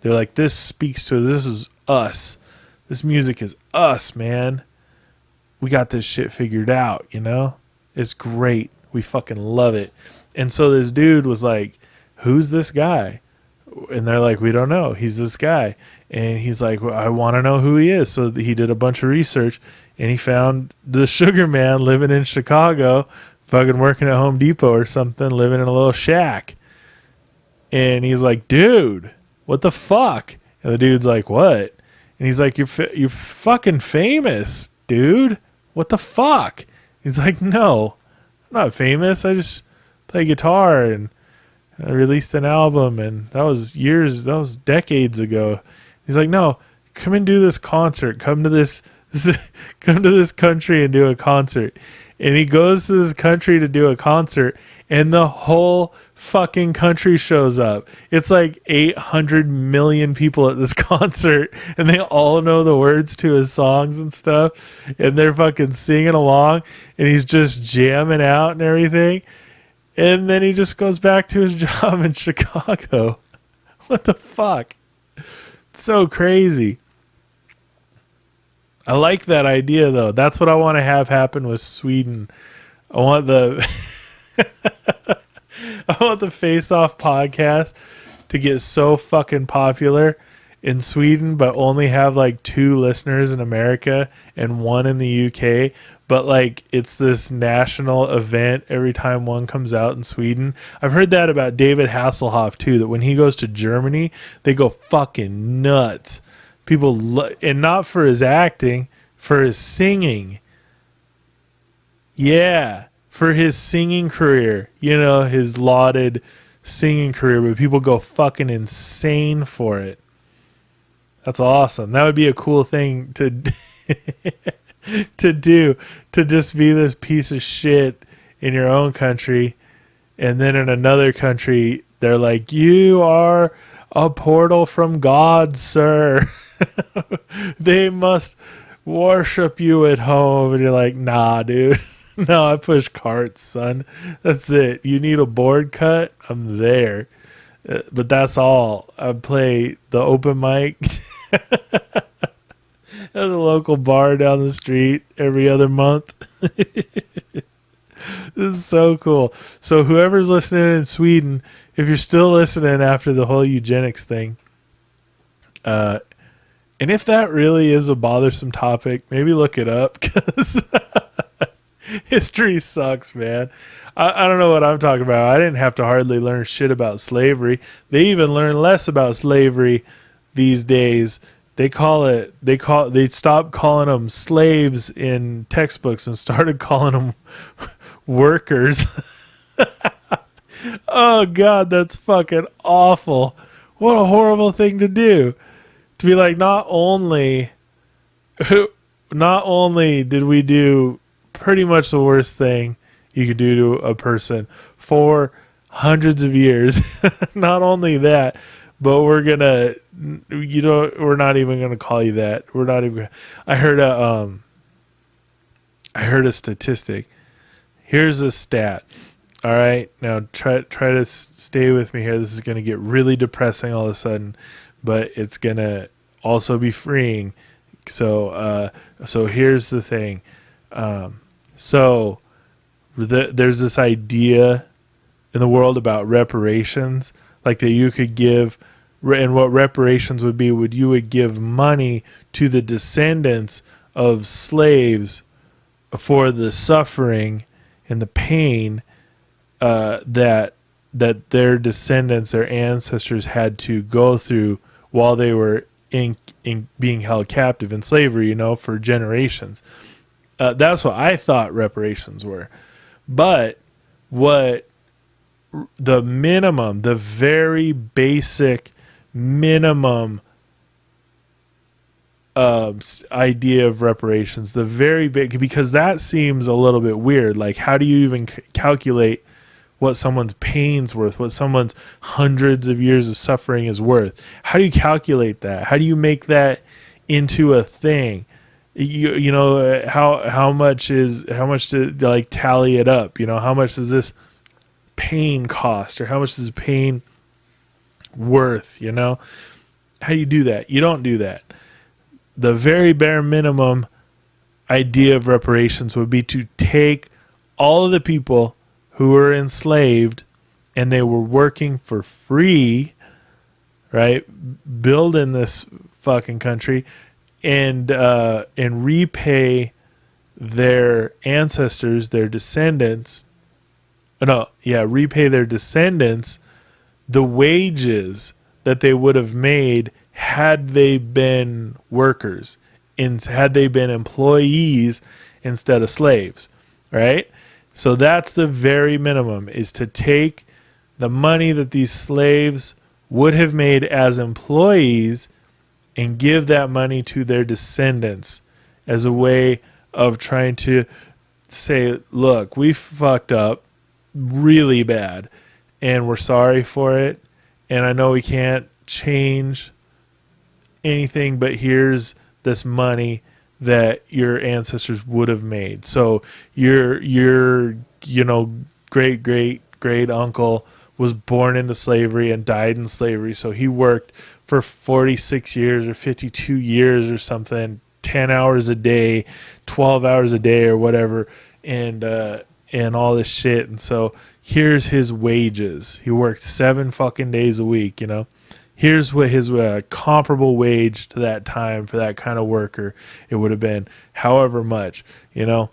[SPEAKER 1] They're like, this speaks to, this is us. This music is us, man. We got this shit figured out, you know? It's great. We fucking love it. And so this dude was like, who's this guy? And they're like, we don't know. He's this guy. And he's like, well, I want to know who he is. So he did a bunch of research, and he found the Sugar Man living in Chicago, fucking working at Home Depot or something, living in a little shack. And he's like, dude, what the fuck? And the dude's like, what? And he's like, you're fucking famous, dude. What the fuck? He's like, no, I'm not famous. I just play guitar, and I released an album, and that was decades ago. He's like, no, come and do this concert. Come to this country and do a concert. And he goes to this country to do a concert, and the whole fucking country shows up. It's like 800 million people at this concert, and they all know the words to his songs and stuff, and they're fucking singing along, and he's just jamming out and everything. And then he just goes back to his job in Chicago. What the fuck? It's so crazy. I like that idea, though. That's what I want to have happen with Sweden. I want the Face Off podcast to get so fucking popular in Sweden, but only have like 2 listeners in America and 1 in the UK. But like it's this national event every time one comes out in Sweden. I've heard that about David Hasselhoff too, that when he goes to Germany, they go fucking nuts. People and not for his acting, for his singing. Yeah, for his singing career, you know, his lauded singing career, but people go fucking insane for it. That's awesome. That would be a cool thing to to do, to just be this piece of shit in your own country, and then in another country they're like, you are a portal from God, sir. They must worship you at home. And you're like, nah, dude. No, I push carts, son. That's it. You need a board cut? I'm there. But that's all. I play the open mic at the local bar down the street every other month. This is so cool. So whoever's listening in Sweden, if you're still listening after the whole eugenics thing, and if that really is a bothersome topic, maybe look it up, because history sucks, man. I don't know what I'm talking about. I didn't have to hardly learn shit about slavery. They even learn less about slavery these days. They stopped calling them slaves in textbooks and started calling them workers. Oh God, that's fucking awful. What a horrible thing to do. To be like, not only did we do pretty much the worst thing you could do to a person for hundreds of years, not only that, but we're not even gonna call you that. We're not even. I heard a statistic. Here's a stat. All right, now try to stay with me here. This is gonna get really depressing all of a sudden, but it's gonna also be freeing. So here's the thing. There's this idea in the world about reparations, like that you could give, and what reparations would be, you would give money to the descendants of slaves for the suffering and the pain that their descendants, their ancestors had to go through while they were in being held captive in slavery, you know, for generations. That's what I thought reparations were. But what the minimum, the very basic minimum idea of reparations, the very big, because that seems a little bit weird. Like, how do you even calculate what someone's pain's worth, what someone's hundreds of years of suffering is worth? How do you calculate that? How do you make that into a thing. You know, how much to like tally it up? You know, how much does this pain cost, or how much is pain worth? You know, how do you do that? You don't do that. The very bare minimum idea of reparations would be to take all of the people who were enslaved and they were working for free, right, building this fucking country, and repay their ancestors, their descendants. Repay their descendants the wages that they would have made had they been workers, and had they been employees instead of slaves, right? So that's the very minimum, is to take the money that these slaves would have made as employees and give that money to their descendants as a way of trying to say, look, we fucked up really bad and we're sorry for it. And I know we can't change anything, but here's this money that your ancestors would have made. So your great uncle was born into slavery and died in slavery. So he worked for 46 years or 52 years or something, 10 hours a day, 12 hours a day or whatever, and all this shit. And so here's his wages. He worked 7 fucking days a week, you know. Here's what his comparable wage to that time for that kind of worker, it would have been however much, you know.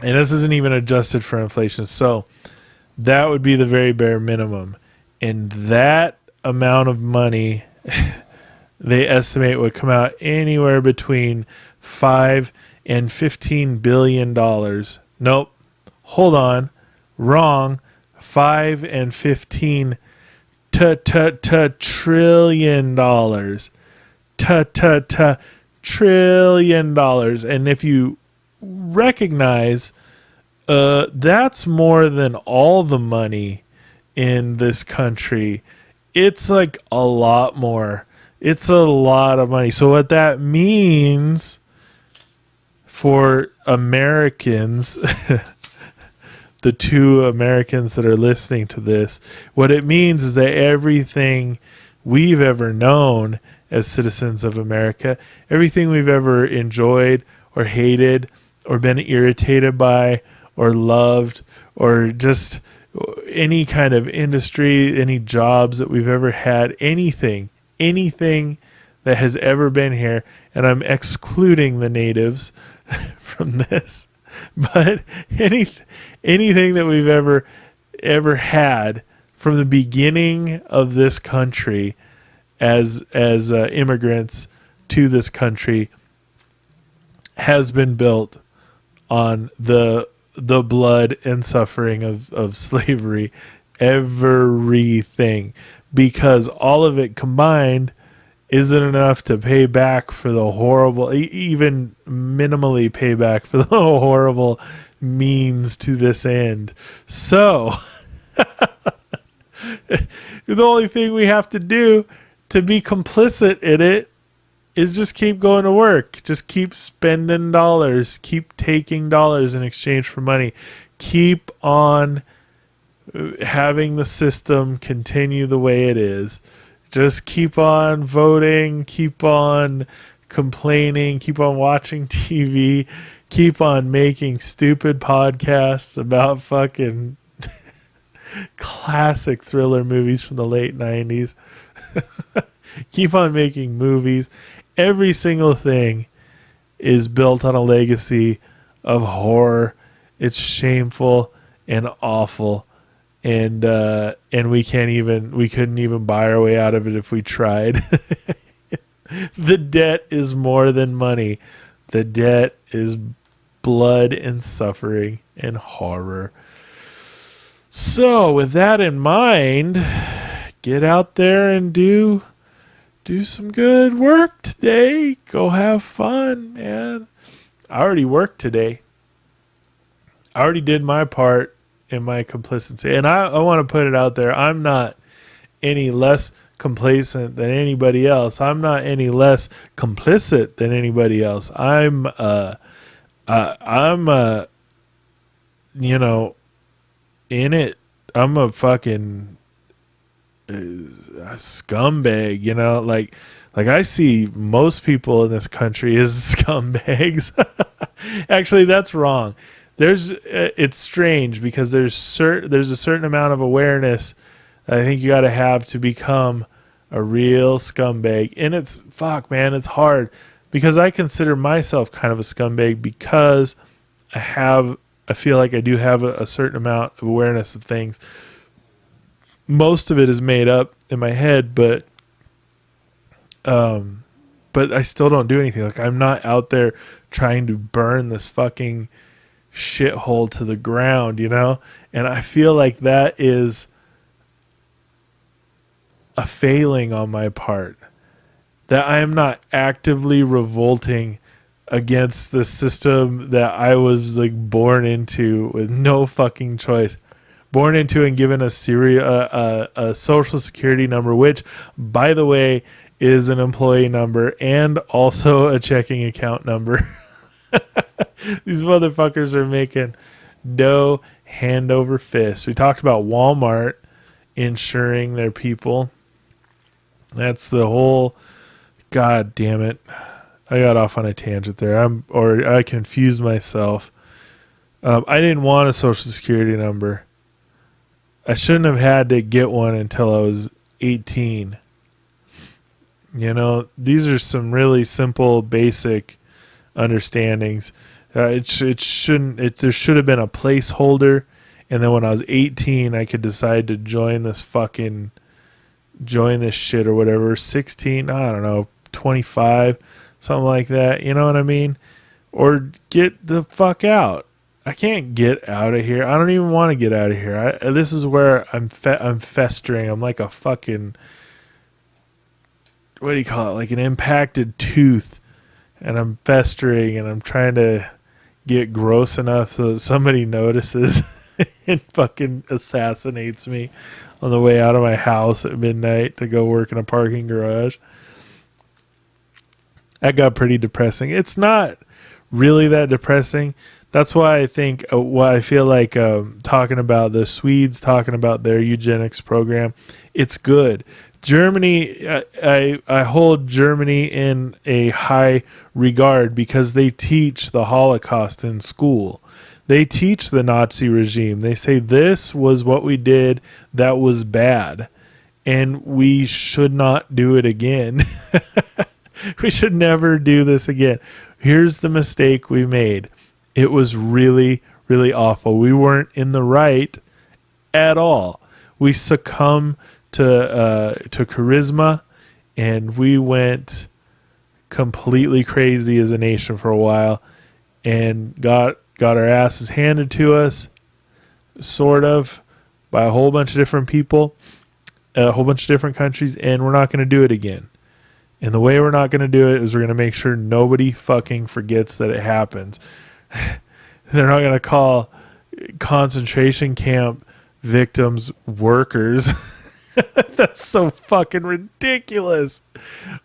[SPEAKER 1] And this isn't even adjusted for inflation. So that would be the very bare minimum. And that amount of money, they estimate, would come out anywhere between $5 and $15 billion. Nope. Hold on. Wrong. 5 and 15 trillion dollars. Trillion dollars. And if you recognize, that's more than all the money in this country. It's like a lot more. It's a lot of money. So what that means for Americans, the 2 Americans that are listening to this, what it means is that everything we've ever known as citizens of America, everything we've ever enjoyed or hated or been irritated by or loved, or just any kind of industry, any jobs that we've ever had, anything that has ever been here, and I'm excluding the natives from this, but anything that we've ever had from the beginning of this country as immigrants to this country has been built on the blood and suffering of slavery. Everything, because all of it combined isn't enough to pay back for the horrible, even minimally pay back for the horrible means to this end. So the only thing we have to do to be complicit in it is just keep going to work. Just keep spending dollars. Keep taking dollars in exchange for money. Keep on having the system continue the way it is. Just keep on voting. Keep on complaining. Keep on watching TV. Keep on making stupid podcasts about fucking classic thriller movies from the late 90s. Keep on making movies. Every single thing is built on a legacy of horror. It's shameful and awful, and we couldn't even buy our way out of it if we tried. The debt is more than money. The debt is blood and suffering and horror. So with that in mind, get out there and do some good work today. Go have fun, man. I already worked today. I already did my part in my complicity. And I want to put it out there. I'm not any less complacent than anybody else. I'm not any less complicit than anybody else. I'm you know, in it. I'm a fucking a scumbag, you know, like I see most people in this country as scumbags. Actually, that's wrong. It's strange because there's a certain amount of awareness I think you got to have to become a real scumbag. And it's fuck, man, it's hard because I consider myself kind of a scumbag because I feel like I do have a certain amount of awareness of things. Most of it is made up in my head, but I still don't do anything. Like, I'm not out there trying to burn this fucking shithole to the ground, you know? And I feel like that is a failing on my part. That I am not actively revolting against the system that I was like born into with no fucking choice. Born into and given a social security number, which, by the way, is an employee number and also a checking account number. These motherfuckers are making no hand over fist. We talked about Walmart insuring their people. That's the whole... God damn it. I got off on a tangent there. I confused myself. I didn't want a social security number. I shouldn't have had to get one until I was 18. You know, these are some really simple, basic understandings. There should have been a placeholder, and then when I was 18, I could decide to join this shit or whatever. 16, I don't know, 25, something like that. You know what I mean? Or get the fuck out. I can't get out of here. I don't even want to get out of here. This is where I'm festering. I'm like a fucking, what do you call it? Like an impacted tooth. And I'm festering and I'm trying to get gross enough so that somebody notices and fucking assassinates me on the way out of my house at midnight to go work in a parking garage. That got pretty depressing. It's not really that depressing. That's why I think why I feel like talking about the Swedes, talking about their eugenics program, it's good. Germany, I hold Germany in a high regard because they teach the Holocaust in school. They teach the Nazi regime. They say this was what we did that was bad, and we should not do it again. We should never do this again. Here's the mistake we made. It was really, really awful. We weren't in the right at all. We succumbed to charisma, and we went completely crazy as a nation for a while, and got our asses handed to us, sort of, by a whole bunch of different people, a whole bunch of different countries, and we're not going to do it again. And the way we're not going to do it is we're going to make sure nobody fucking forgets that it happens. They're not going to call concentration camp victims workers. That's so fucking ridiculous.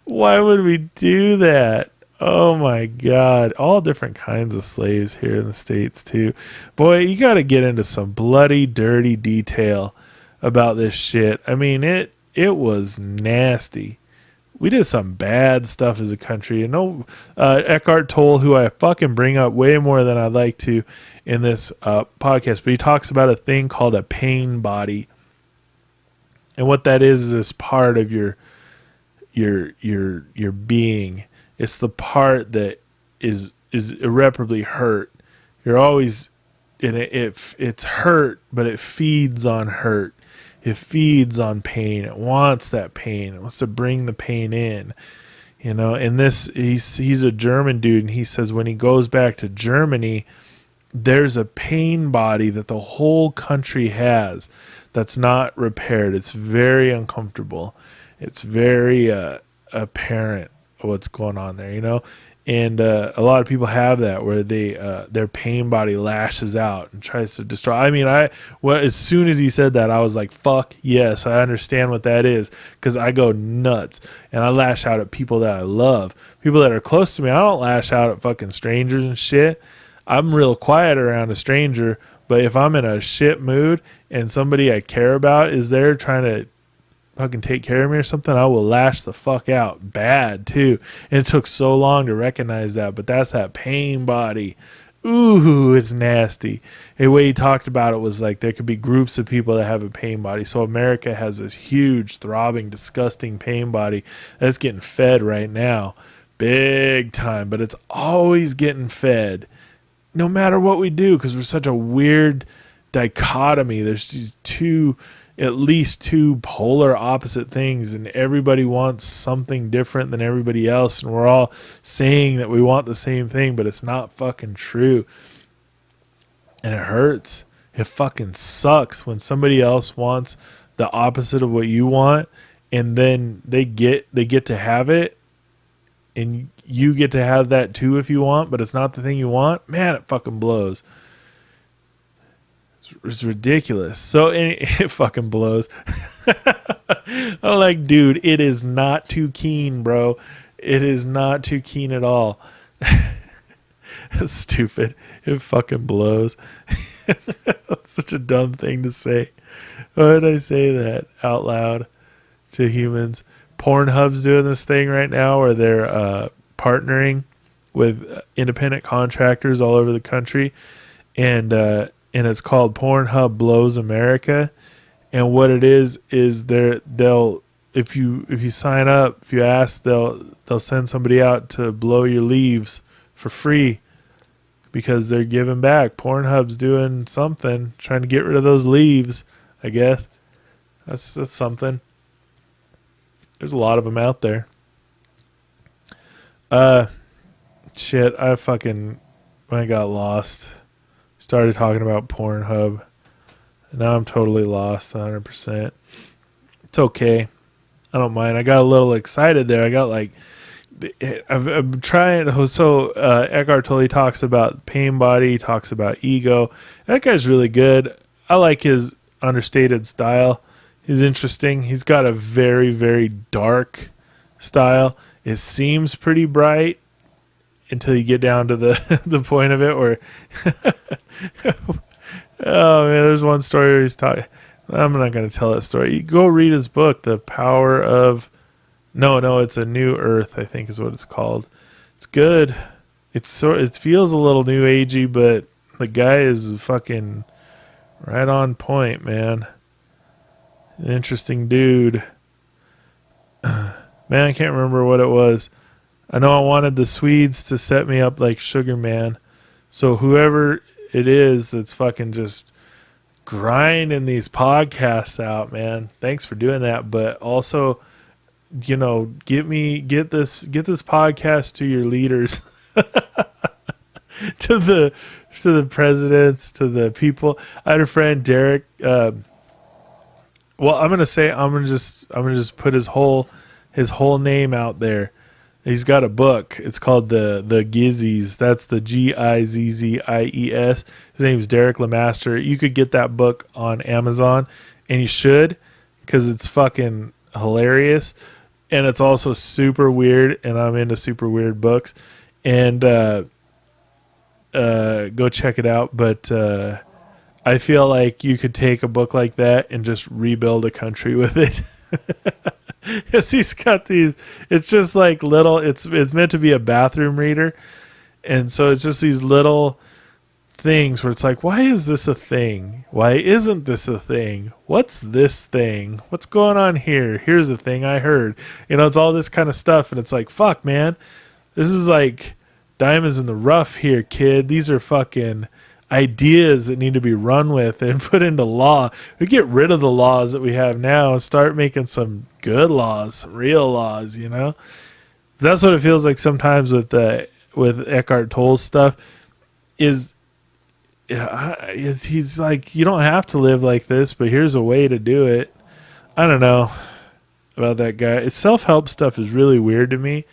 [SPEAKER 1] Why would we do that? Oh my God. All different kinds of slaves here in the States too. Boy, you got to get into some bloody, dirty detail about this shit. I mean, it was nasty. We did some bad stuff as a country. And Eckhart Tolle, who I fucking bring up way more than I'd like to in this podcast, but he talks about a thing called a pain body. And what that is this part of your being. It's the part that is irreparably hurt. You're always in it. It's hurt, but it feeds on hurt. It feeds on pain. It wants that pain. It wants to bring the pain in, you know. And he's a German dude, and he says when he goes back to Germany, there's a pain body that the whole country has that's not repaired. It's very uncomfortable. It's very apparent what's going on there, you know. And a lot of people have that where they their pain body lashes out and tries to destroy. I mean, as soon as he said that, I was like, "Fuck yes, I understand what that is," because I go nuts and I lash out at people that I love, people that are close to me. I don't lash out at fucking strangers and shit. I'm real quiet around a stranger, but if I'm in a shit mood and somebody I care about is there trying to fucking take care of me or something, I will lash the fuck out bad too. And it took so long to recognize that, but that's that pain body. Ooh, it's nasty. The way he talked about it was like there could be groups of people that have a pain body. So America has this huge, throbbing, disgusting pain body that's getting fed right now, big time, but it's always getting fed no matter what we do, because we're such a weird dichotomy. There's these at least two polar opposite things, and everybody wants something different than everybody else, and we're all saying that we want the same thing, but it's not fucking true. And it hurts. It fucking sucks when somebody else wants the opposite of what you want, and then they get to have it, and you get to have that too if you want, but it's not the thing you want. Man, it fucking blows. It's ridiculous. So it fucking blows. I'm like, dude, it is not too keen, bro. It is not too keen at all. That's stupid. It fucking blows. That's such a dumb thing to say. Why did I say that out loud to humans? Pornhub's doing this thing right now where they're partnering with independent contractors all over the country, and it's called Pornhub Blows America. And what it is they'll if you sign up, if you ask, they'll send somebody out to blow your leaves for free because they're giving back. Pornhub's doing something, trying to get rid of those leaves, I guess. That's something. There's a lot of them out there. Shit, I got lost. Started talking about Pornhub. And now I'm totally lost 100%. It's okay. I don't mind. I got a little excited there. I got like, I'm trying. So Eckhart Tolle talks about pain body, talks about ego. That guy's really good. I like his understated style. He's interesting. He's got a very, very dark style. It seems pretty bright until you get down to the point of it where oh man, there's one story where he's talking. I'm not going to tell that story. You go read his book, The Power of it's A New Earth, I think is what it's called. It's good. It feels a little new agey, but the guy is fucking right on point, man. Interesting dude. Man, I can't remember what it was. I know I wanted the Swedes to set me up like Sugar Man. So whoever it is that's fucking just grinding these podcasts out, man, thanks for doing that. But also, get this podcast to your leaders. to the presidents, to the people. I had a friend, Derek, I'm gonna just put his whole name out there. He's got a book. It's called the Gizzies. That's the Gizzies. His name's Derek Lemaster. You could get that book on Amazon, and you should, because it's fucking hilarious, and it's also super weird. And I'm into super weird books, and go check it out. But I feel like you could take a book like that and just rebuild a country with it. Yes, he's got these. It's just like little. It's meant to be a bathroom reader, and so it's just these little things where it's like, why is this a thing? Why isn't this a thing? What's this thing? What's going on here? Here's the thing I heard. It's all this kind of stuff, and it's like, fuck, man, this is like diamonds in the rough here, kid. These are fucking ideas that need to be run with and put into law. We get rid of the laws that we have now and start making some good laws, some real laws, That's what it feels like sometimes with Eckhart Tolle's stuff is he's like, you don't have to live like this, but here's a way to do it. I don't know about that guy. Self-help stuff is really weird to me.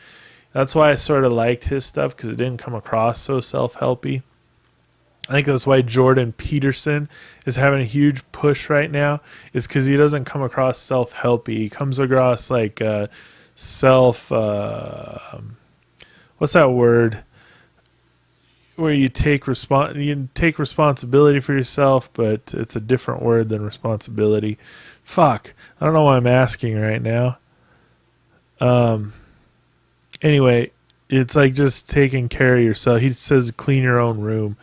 [SPEAKER 1] That's why I sort of liked his stuff, because it didn't come across so self-helpy. I think that's why Jordan Peterson is having a huge push right now, is because he doesn't come across self-helpy. He comes across like what's that word? Where you take responsibility for yourself, but it's a different word than responsibility. Fuck. I don't know why I'm asking right now. Anyway, it's like just taking care of yourself. He says clean your own room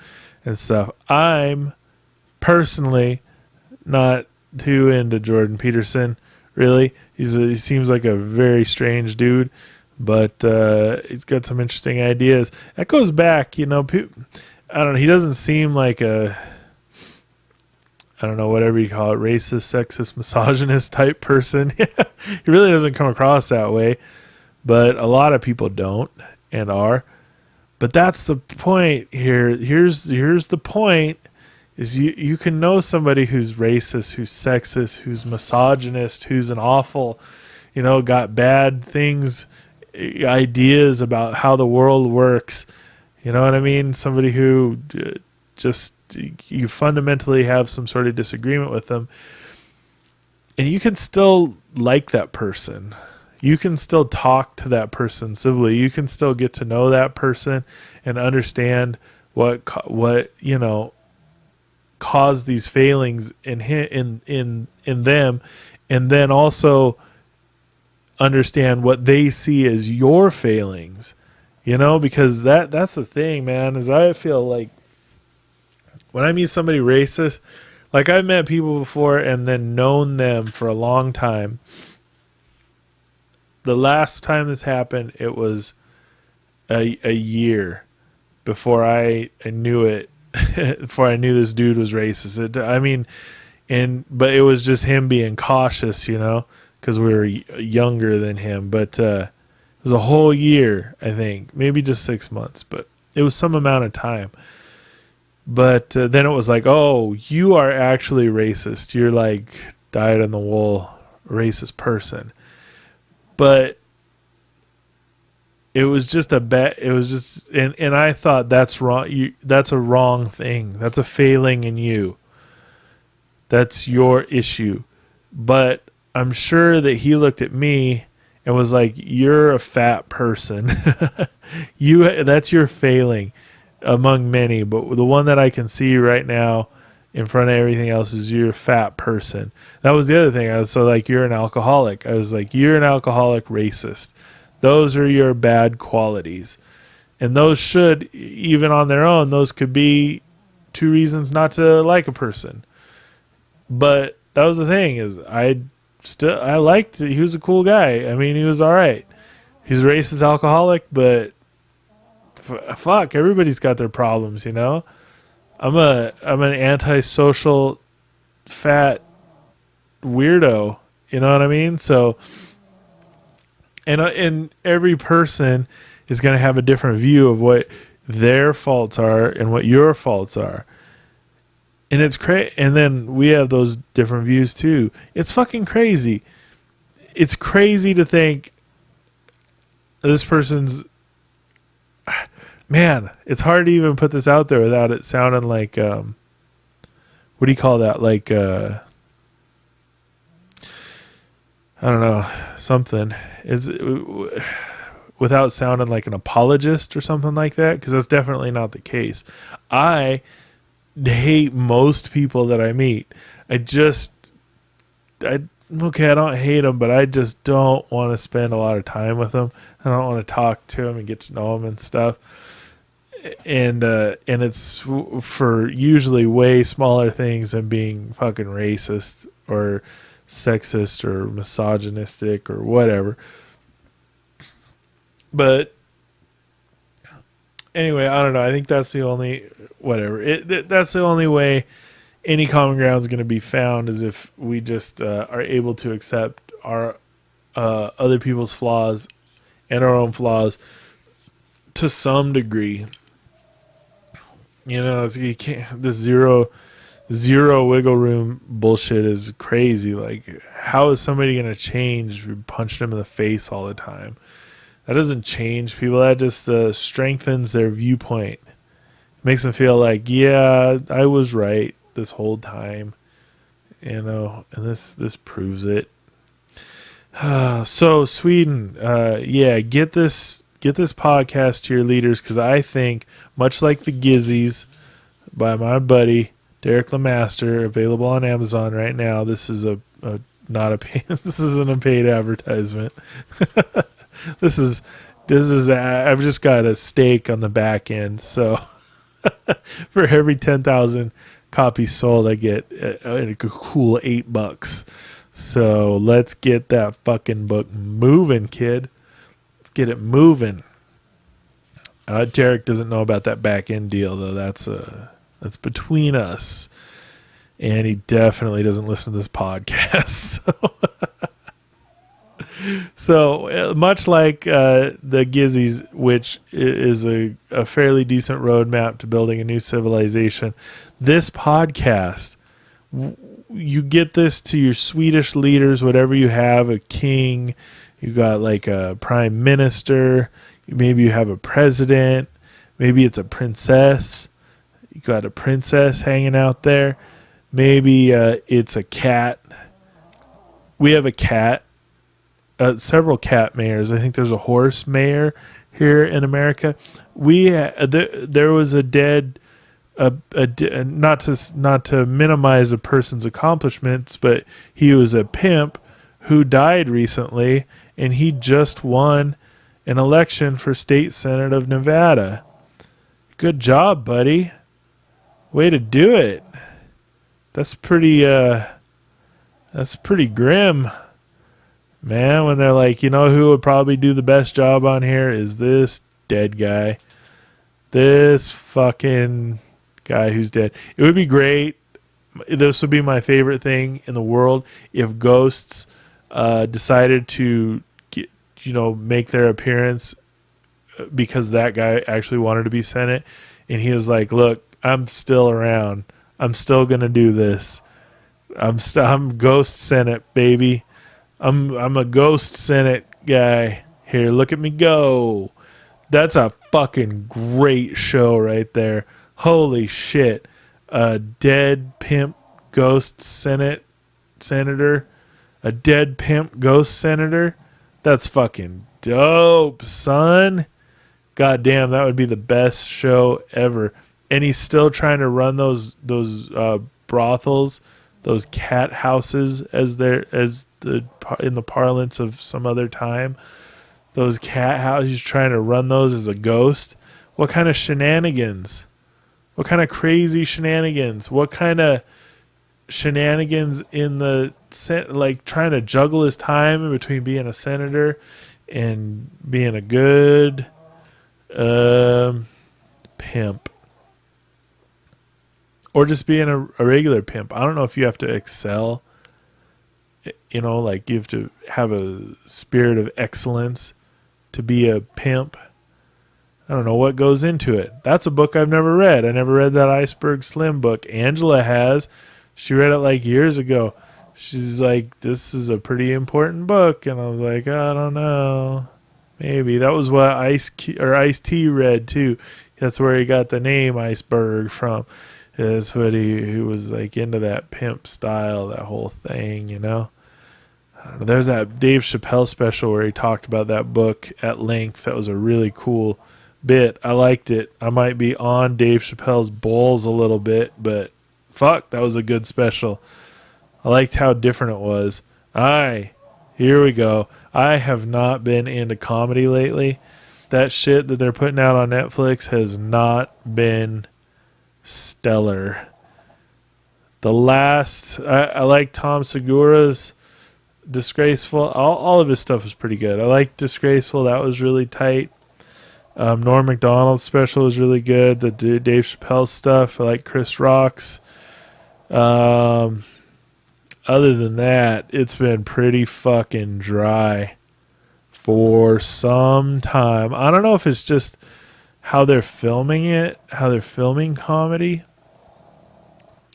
[SPEAKER 1] and stuff. I'm personally not too into Jordan Peterson, really. He seems like a very strange dude, but he's got some interesting ideas. That goes back, I don't know, he doesn't seem like a, I don't know, whatever you call it, racist, sexist, misogynist type person. He really doesn't come across that way, but a lot of people don't and are. But that's the point here. Here's the point, is you can know somebody who's racist, who's sexist, who's misogynist, who's an awful, got bad things, ideas about how the world works. You know what I mean? Somebody who just, you fundamentally have some sort of disagreement with them, and you can still like that person. You can still talk to that person civilly. You can still get to know that person and understand what caused these failings in them, and then also understand what they see as your failings. Because that's the thing, man, is I feel like when I meet somebody racist, like I've met people before and then known them for a long time. The last time this happened, it was a year before I knew it, before I knew this dude was racist. But it was just him being cautious, because we were younger than him. But it was a whole year, I think, maybe just 6 months, but it was some amount of time. But then it was like, oh, you are actually racist. You're like dyed-in-the-wool racist person. But it was just and I thought that's wrong. That's a wrong thing. That's a failing in you. That's your issue. But I'm sure that he looked at me and was like, you're a fat person. That's your failing among many. But the one that I can see right now in front of everything else is you're a fat person. That was the other thing. I was so like, you're an alcoholic. I was like, you're an alcoholic racist. Those are your bad qualities. And those should, even on their own, those could be 2 reasons not to like a person. But that was the thing, is I liked it. He was a cool guy. I mean, he was all right. He's a racist alcoholic, but fuck, everybody's got their problems, I'm an antisocial fat weirdo, you know what I mean? So, and every person is going to have a different view of what their faults are and what your faults are. And it's crazy. And then we have those different views too. It's fucking crazy. It's crazy to think this person's, man, it's hard to even put this out there without it sounding like, what do you call that? Like, I don't know, something. It's without sounding like an apologist or something like that, because that's definitely not the case. I hate most people that I meet. I don't hate them, but I just don't want to spend a lot of time with them. I don't want to talk to them and get to know them and stuff. And it's for usually way smaller things than being fucking racist or sexist or misogynistic or whatever. But anyway, I don't know. I think that's the only that's the only way any common ground is going to be found, is if we just are able to accept our other people's flaws and our own flaws to some degree. You can't. This zero wiggle room bullshit is crazy. Like, how is somebody going to change? We punch them in the face all the time. That doesn't change people. That just strengthens their viewpoint. Makes them feel like, yeah, I was right this whole time. And this proves it. So Sweden, get this podcast to your leaders, because I think, much like the Gizzies by my buddy Derek Lemaster, available on Amazon right now. This is not a paid, this isn't a paid advertisement. This is I've just got a stake on the back end. So for every 10,000 copies sold, I get a cool $8. So let's get that fucking book moving, kid. Let's get it moving. Derek doesn't know about that back end deal, though. That's between us. And he definitely doesn't listen to this podcast. So much like the Gizzies, which is a fairly decent roadmap to building a new civilization, this podcast, you get this to your Swedish leaders, whatever you have, a king, you got like a prime minister, maybe you have a president, maybe it's a princess, you got a princess hanging out there, maybe it's a cat. We have a cat. Several cat mayors. I think there's a horse mayor here in America. There was a dead, not to minimize a person's accomplishments, but he was a pimp who died recently, and he just won an election for state senate of Nevada. Good job, buddy. Way to do it. That's pretty grim. Man, when they're like, who would probably do the best job on here is this dead guy. This fucking guy who's dead. It would be great. This would be my favorite thing in the world if ghosts decided to make their appearance because that guy actually wanted to be Senate. And he was like, look, I'm still around. I'm still going to do this. I'm Ghost Senate, baby. I'm a Ghost Senate guy. Here, look at me go. That's a fucking great show right there. Holy shit. A dead pimp ghost senator. A dead pimp ghost senator. That's fucking dope, son. God damn, that would be the best show ever. And he's still trying to run those brothels, those cat houses, in the parlance of some other time. Those cat houses, he's trying to run those as a ghost. What kind of shenanigans? What kind of crazy shenanigans? What kind of shenanigans in the trying to juggle his time in between being a senator and being a good pimp, or just being a regular pimp. I don't know if you have to excel, you have to have a spirit of excellence to be a pimp. I don't know what goes into it. That's a book I've never read. I never read that Iceberg Slim book. Angela has. She read it years ago. She's like, this is a pretty important book. And I was like, I don't know. Maybe. That was what Ice-T read too. That's where he got the name Iceberg from. That's what he was into that pimp style, that whole thing, I don't know. There's that Dave Chappelle special where he talked about that book at length. That was a really cool bit. I liked it. I might be on Dave Chappelle's balls a little bit, but fuck, that was a good special. I liked how different it was. Here we go. I have not been into comedy lately. That shit that they're putting out on Netflix has not been stellar. I like Tom Segura's Disgraceful. All of his stuff was pretty good. I like Disgraceful. That was really tight. Norm Macdonald's special was really good. The Dave Chappelle stuff. I like Chris Rock's. Other than that, it's been pretty fucking dry for some time. I don't know if it's just how they're filming it, how they're filming comedy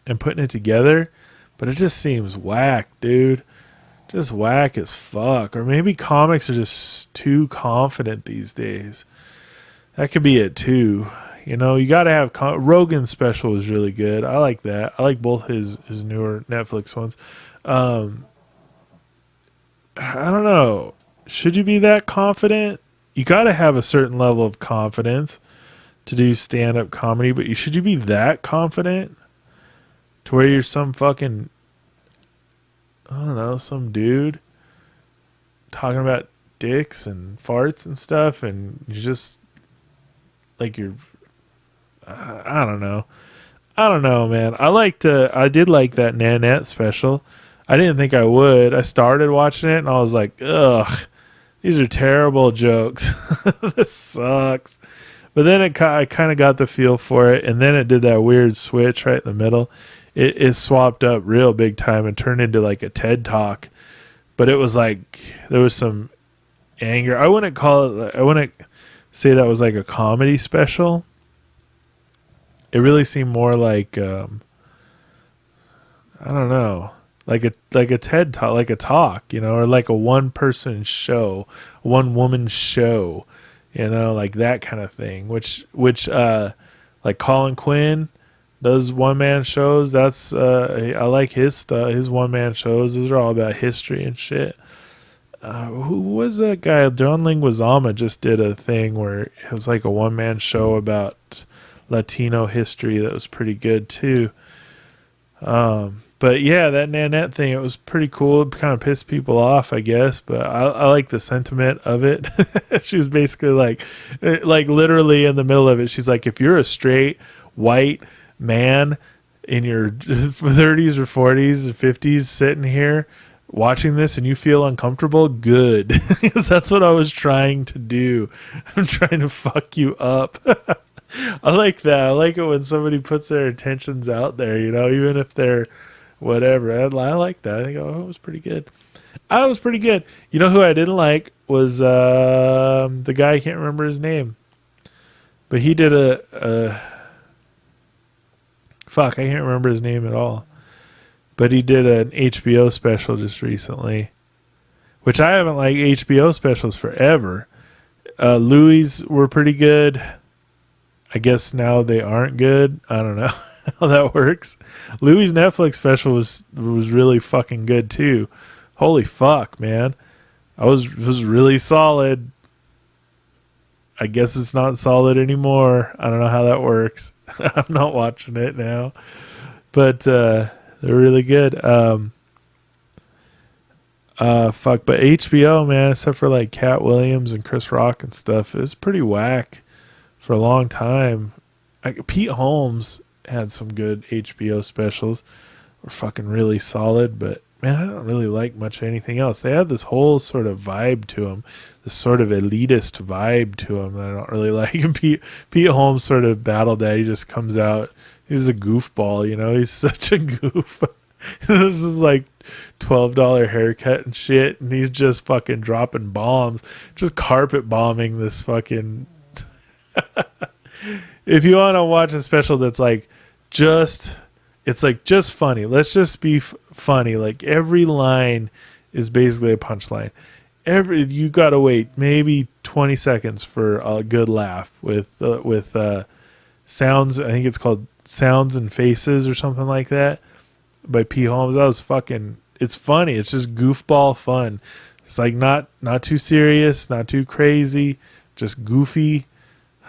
[SPEAKER 1] and putting it together, but it just seems whack, dude. just whack as fuck. Or maybe comics are just too confident these days. That could be it too. You know, you got to have Rogan's special was really good. I like that. I like both his newer Netflix ones. I don't know. Should you be that confident? You got to have a certain level of confidence to do stand-up comedy, but should you be that confident to where you're some fucking, I don't know, some dude talking about dicks and farts and stuff, and you just like you're, I don't know. I don't know, man. I did like that Nanette special. I didn't think I would. I started watching it and I was like, ugh, these are terrible jokes. This sucks. But then I kind of got the feel for it, and then it did that weird switch right in the middle. It swapped up real big time and turned into like a TED Talk. But it was like there was some anger. I wouldn't say that was like a comedy special. It really seemed more like I don't know, like a TED Talk, like a talk, you know, or like a one person show, one woman show, you know, like that kind of thing. Which like Colin Quinn does one man shows. That's I like his stuff. His one man shows. Those are all about history and shit. Who was that guy? John Leguizamo just did a thing where it was like a one man show about Latino history that was pretty good too. But yeah, that Nanette thing, it was pretty cool. It kind of pissed people off, I guess, but I like the sentiment of it. She was basically like literally in the middle of it, she's like, if you're a straight white man in your 30s or 40s or 50s sitting here watching this and you feel uncomfortable, good. Because that's what I was trying to do. I'm trying to fuck you up. I like that. I like it when somebody puts their intentions out there, you know, even if they're whatever. I like that. I think, oh, it was pretty good. I was pretty good. You know who I didn't like was the guy, I can't remember his name. But he did fuck, I can't remember his name at all. But he did an HBO special just recently, which I haven't liked HBO specials forever. Louis were pretty good. I guess now they aren't good. I don't know how that works. Louis' Netflix special was really fucking good too. Holy fuck, man. It was really solid. I guess it's not solid anymore. I don't know how that works. I'm not watching it now. But they're really good. Fuck, but HBO, man, except for like Cat Williams and Chris Rock and stuff, it was pretty whack for a long time. Pete Holmes had some good HBO specials. Were fucking really solid, but man, I don't really like much anything else. They have this whole sort of vibe to them, this sort of elitist vibe to them that I don't really like. And Pete Holmes sort of battled that. He just comes out, he's a goofball, you know, he's such a goof. This is like $12 haircut and shit, and he's just fucking dropping bombs, just carpet bombing this fucking. If you want to watch a special that's like just funny, let's just be funny. Like every line is basically a punchline. You gotta wait maybe 20 seconds for a good laugh with sounds. I think it's called Sounds and Faces or something like that by P. Holmes. That was fucking. It's funny. It's just goofball fun. It's like not too serious, not too crazy, just goofy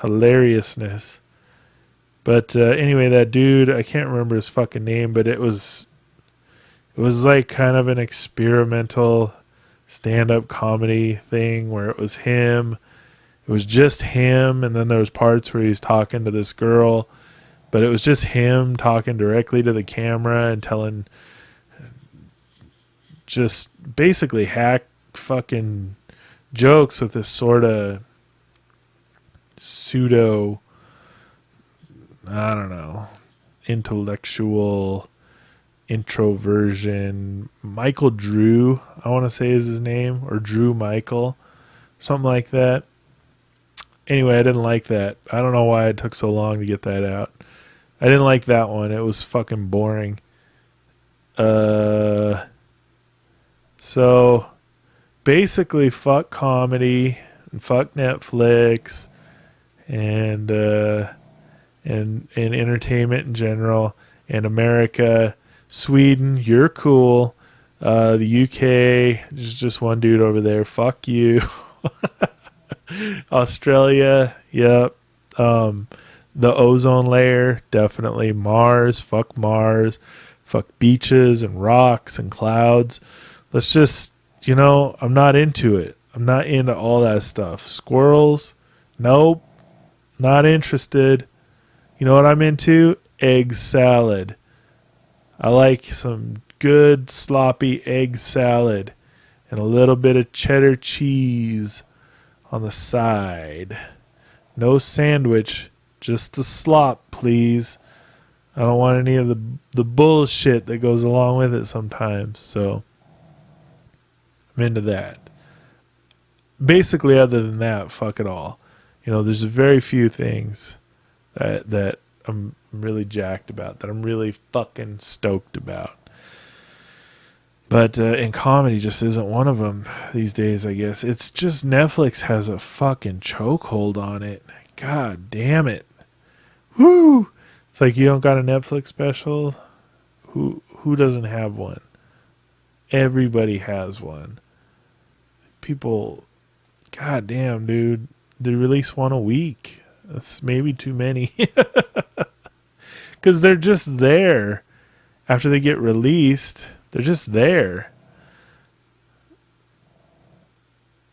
[SPEAKER 1] hilariousness. But anyway, that dude, I can't remember his fucking name, but it was like kind of an experimental stand-up comedy thing where it was him. It was just him, and then there was parts where he's talking to this girl, but it was just him talking directly to the camera and telling just basically hack fucking jokes with this sort of pseudo, I don't know, intellectual introversion. Michael Drew, I want to say is his name, or Drew Michael, something like that. Anyway, I didn't like that. I don't know why it took so long to get that out. I didn't like that one. It was fucking boring. So basically, fuck comedy and fuck Netflix and and entertainment in general. And America, Sweden, you're cool. The UK, there's just one dude over there. Fuck you. Australia, yep. The ozone layer, definitely. Mars, fuck Mars. Fuck beaches and rocks and clouds. Let's just, I'm not into it. I'm not into all that stuff. Squirrels, nope. Not interested. You know what I'm into? Egg salad. I like some good sloppy egg salad and a little bit of cheddar cheese on the side. No sandwich, just the slop, please. I don't want any of the bullshit that goes along with it sometimes. So I'm into that. Basically, other than that, fuck it all. There's very few things that I'm really jacked about, that I'm really fucking stoked about. But in comedy just isn't one of them these days, I guess. It's just Netflix has a fucking chokehold on it. God damn it. Woo! It's like, you don't got a Netflix special? Who doesn't have one? Everybody has one. People, god damn, dude. They release one a week. That's maybe too many. Because they're just there. After they get released, they're just there.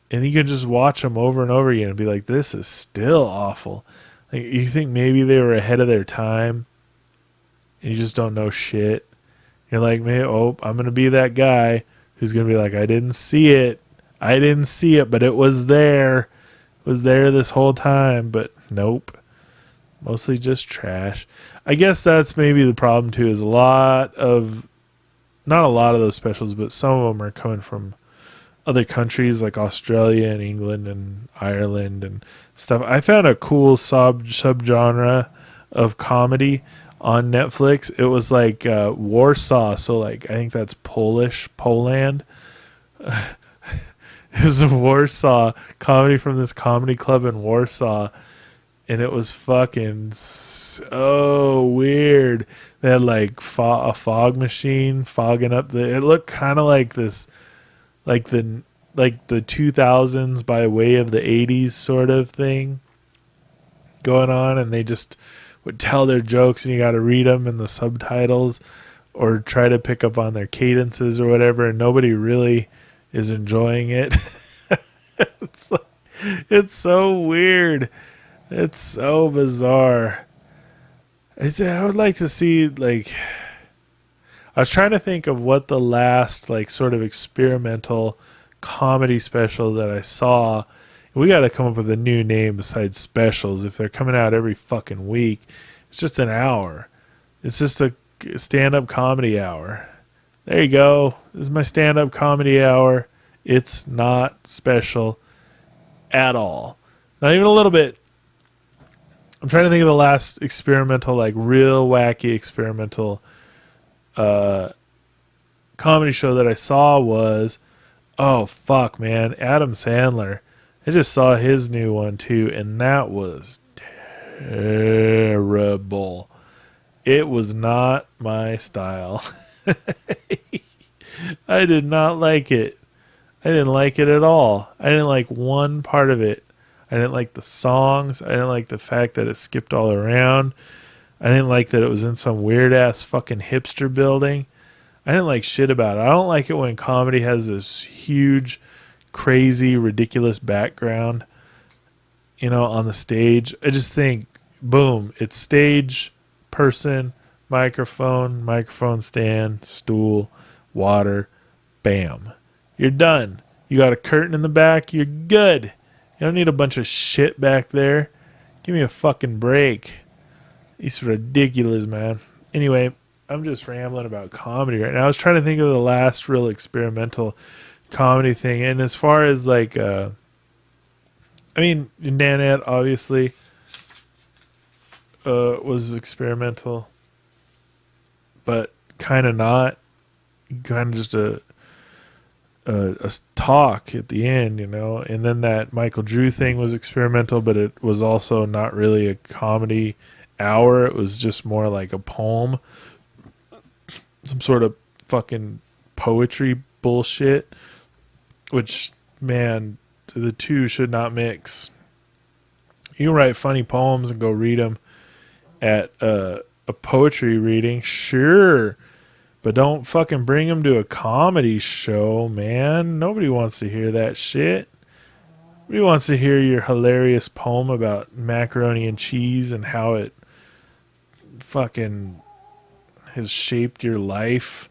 [SPEAKER 1] And you can just watch them over and over again and be like, this is still awful. Like, you think maybe they were ahead of their time and you just don't know shit. You're like, man, I'm going to be that guy who's going to be like, I didn't see it, but it was there. It was there this whole time, but nope. Mostly just trash. I guess that's maybe the problem too, is not a lot of those specials, but some of them are coming from other countries like Australia and England and Ireland and stuff. I found a cool subgenre of comedy on Netflix. It was like Warsaw, so like I think that's Poland. It was a Warsaw comedy from this comedy club in Warsaw, and it was fucking so weird. They had like a fog machine fogging up it looked kind of like this, like the 2000s by way of the 80s sort of thing going on, and they just would tell their jokes and you got to read them in the subtitles or try to pick up on their cadences or whatever, and nobody really is enjoying it. It's so weird. It's so bizarre. I would like to see, like, I was trying to think of what the last, like, sort of experimental comedy special that I saw. We got to come up with a new name besides specials. If they're coming out every fucking week, it's just an hour. It's just a stand-up comedy hour. There you go. This is my stand-up comedy hour. It's not special at all. Not even a little bit. I'm trying to think of the last experimental, like real wacky experimental comedy show that I saw was, oh fuck, man, Adam Sandler. I just saw his new one too, and that was terrible. It was not my style. I did not like it. I didn't like it at all. I didn't like one part of it. I didn't like the songs. I didn't like the fact that it skipped all around. I didn't like that it was in some weird ass fucking hipster building. I didn't like shit about it. I don't like it when comedy has this huge, crazy, ridiculous background, on the stage. I just think, boom, it's stage, person, microphone stand, stool, water, bam. You're done. You got a curtain in the back, you're good. You don't need a bunch of shit back there. Give me a fucking break. It's ridiculous, man. Anyway, I'm just rambling about comedy right now. I was trying to think of the last real experimental comedy thing. And as far as like, Nanette obviously was experimental, but kind of not. Kind of just a a talk at the end, and then that Michael Drew thing was experimental, but it was also not really a comedy hour. It was just more like a poem, some sort of fucking poetry bullshit, which, man, the two should not mix. You can write funny poems and go read them at a poetry reading, sure, but don't fucking bring them to a comedy show, man. Nobody wants to hear that shit. Nobody wants to hear your hilarious poem about macaroni and cheese and how it fucking has shaped your life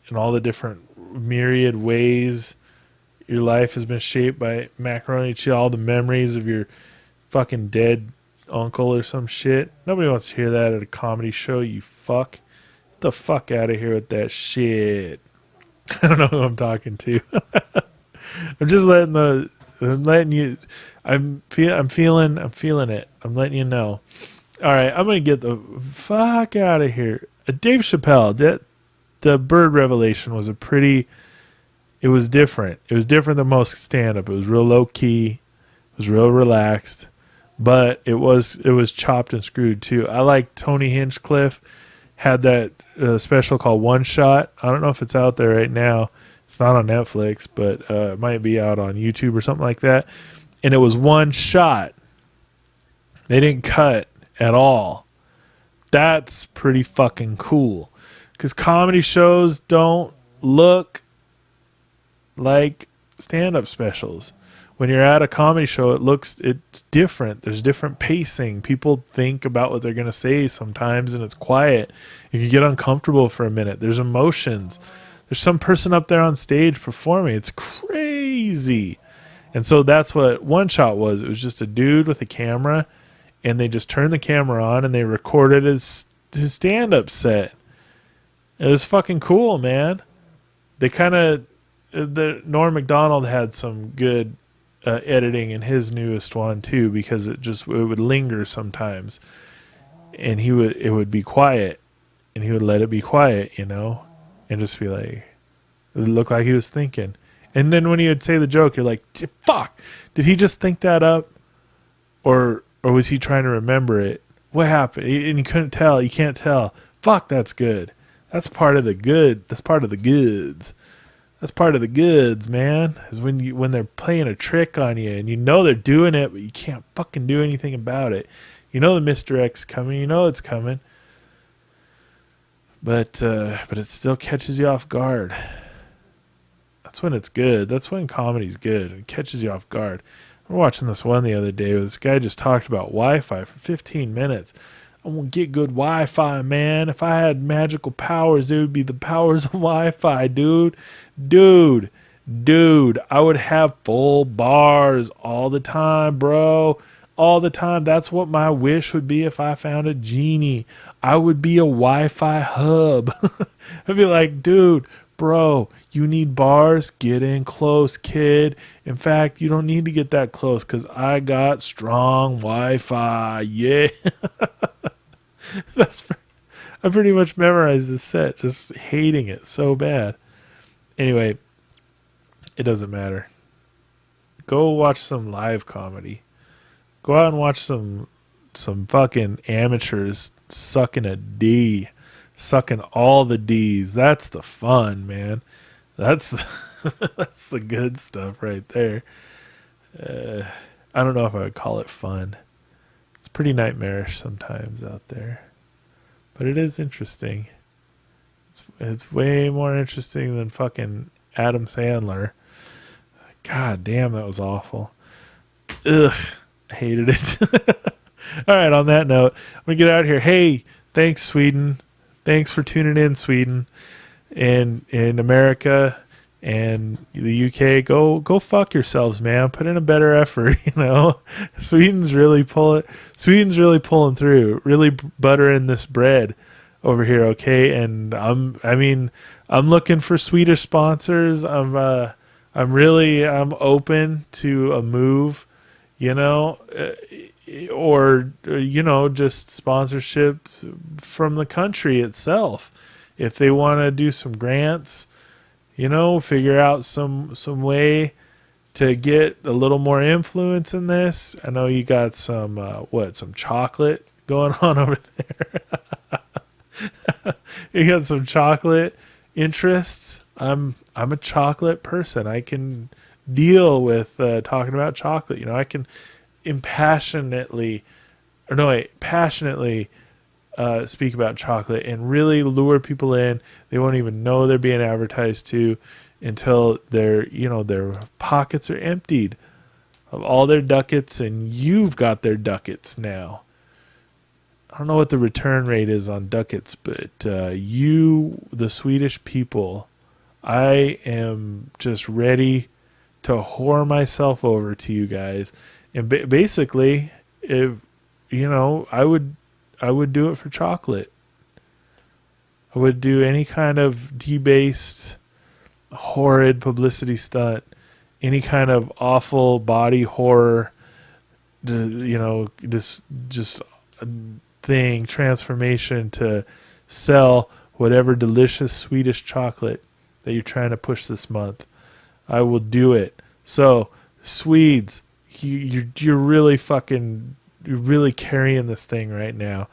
[SPEAKER 1] in all the different myriad ways your life has been shaped by macaroni and cheese, all the memories of your fucking dead uncle or some shit. Nobody wants to hear that at a comedy show, you fuck. Get the fuck out of here with that shit. I don't know who I'm talking to. I'm just letting you. I'm feeling it. I'm letting you know. All right, I'm gonna get the fuck out of here. Dave Chappelle. The bird revelation was it was different. It was different than most stand-up. It was real low-key. It was real relaxed. But it was chopped and screwed, too. I like Tony Hinchcliffe. Had that special called One Shot. I don't know if it's out there right now. It's not on Netflix, but it might be out on YouTube or something like that. And it was one shot. They didn't cut at all. That's pretty fucking cool. Because comedy shows don't look like stand-up specials. When you're at a comedy show, it's different. There's different pacing. People think about what they're going to say sometimes, and it's quiet. You can get uncomfortable for a minute. There's emotions. There's some person up there on stage performing. It's crazy. And so that's what One Shot was. It was just a dude with a camera, and they just turned the camera on, and they recorded his stand-up set. It was fucking cool, man. Norm Macdonald had some good editing in his newest one too, because it would linger sometimes, and it would be quiet, and he would let it be quiet, and just be like, it would look like he was thinking. And then when he would say the joke, you're like, fuck, did he just think that up, or was he trying to remember it? What happened? And you couldn't tell. You can't tell. Fuck, that's good. That's part of the good. That's part of the goods. That's part of the goods, man. Is when they're playing a trick on you, and they're doing it, but you can't fucking do anything about it. The misdirect's coming. It's coming. But it still catches you off guard. That's when it's good. That's when comedy's good. It catches you off guard. I was watching this one the other day where this guy just talked about Wi-Fi for 15 minutes. I want to get good Wi-Fi, man. If I had magical powers, it would be the powers of Wi-Fi, dude. Dude, I would have full bars all the time, bro. All the time. That's what my wish would be if I found a genie. I would be a Wi-Fi hub. I'd be like, dude, bro, you need bars? Get in close, kid. In fact, you don't need to get that close because I got strong Wi-Fi. Yeah. I pretty much memorized this set, just hating it so bad. Anyway, it doesn't matter. Go watch some live comedy. Go out and watch some fucking amateurs sucking a D. Sucking all the D's. That's the fun, man. That's the good stuff right there. I don't know if I would call it fun. It's pretty nightmarish sometimes out there. But it is interesting. It's way more interesting than fucking Adam Sandler. God damn, that was awful. Ugh, I hated it. All right, on that note, I'm going to get out of here. Hey, thanks, Sweden. Thanks for tuning in, Sweden. And in America and the UK, go fuck yourselves, man. Put in a better effort, Sweden's really pulling through, really buttering this bread over here, okay? And I'm looking for Swedish sponsors. I'm open to a move, or just sponsorship from the country itself. If they want to do some grants, figure out some way to get a little more influence in this. I know you got some chocolate going on over there. You got some chocolate interests. I'm a chocolate person. I can deal with talking about chocolate. I can passionately speak about chocolate and really lure people in. They won't even know they're being advertised to until their pockets are emptied of all their ducats, and you've got their ducats now. I don't know what the return rate is on ducats, but the Swedish people, I am just ready to whore myself over to you guys. And basically, if I would do it for chocolate. I would do any kind of debased, horrid publicity stunt, any kind of awful body horror, this just thing, transformation to sell whatever delicious Swedish chocolate that you're trying to push this month. I will do it. So, Swedes, you're really carrying this thing right now.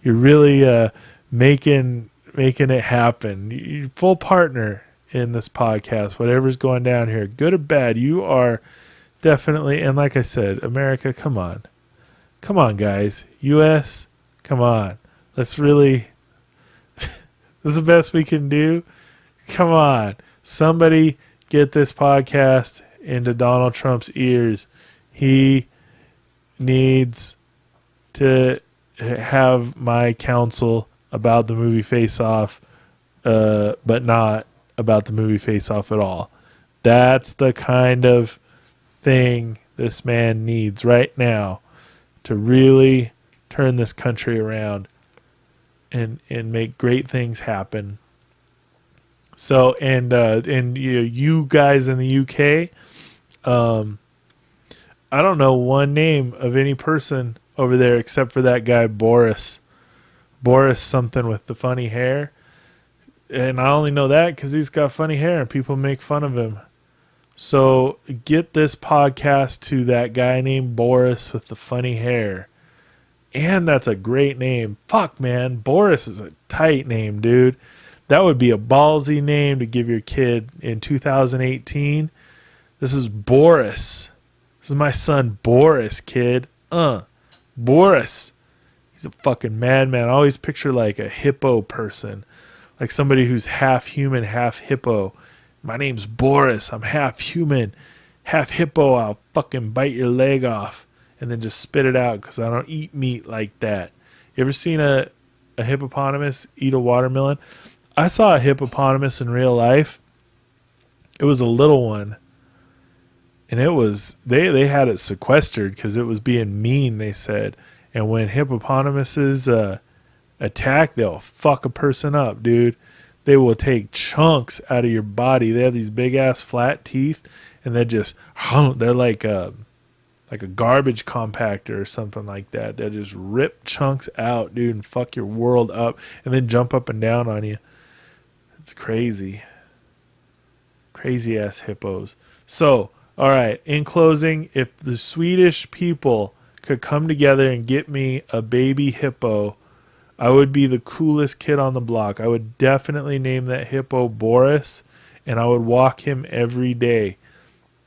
[SPEAKER 1] You're really making it happen. You're full partner in this podcast. Whatever's going down here, good or bad, you are definitely. And like I said, America, come on, guys. U.S., come on. Let's really. This is the best we can do. Come on, somebody get this podcast into Donald Trump's ears. He needs to have my counsel about the movie Face Off, but not about the movie Face Off at all. That's the kind of thing this man needs right now to really turn this country around and make great things happen. So, and you guys in the UK, I don't know one name of any person over there except for that guy Boris. Boris something with the funny hair. And I only know that because he's got funny hair and people make fun of him. So get this podcast to that guy named Boris with the funny hair. And that's a great name. Fuck, man. Boris is a tight name, dude. That would be a ballsy name to give your kid in 2018. This is Boris. This is my son Boris, kid. Boris. He's a fucking madman. I always picture like a hippo person. Like somebody who's half human, half hippo. My name's Boris. I'm half human, half hippo. I'll fucking bite your leg off and then just spit it out because I don't eat meat like that. You ever seen a hippopotamus eat a watermelon? I saw a hippopotamus in real life. It was a little one. And it was, they had it sequestered because it was being mean, they said. And when hippopotamuses attack, they'll fuck a person up, dude. They will take chunks out of your body. They have these big ass flat teeth, and they're like a garbage compactor or something like that. They'll just rip chunks out, dude, and fuck your world up, and then jump up and down on you. It's crazy. Crazy ass hippos. So, all right, in closing, if the Swedish people could come together and get me a baby hippo, I would be the coolest kid on the block. I would definitely name that hippo Boris, and I would walk him every day.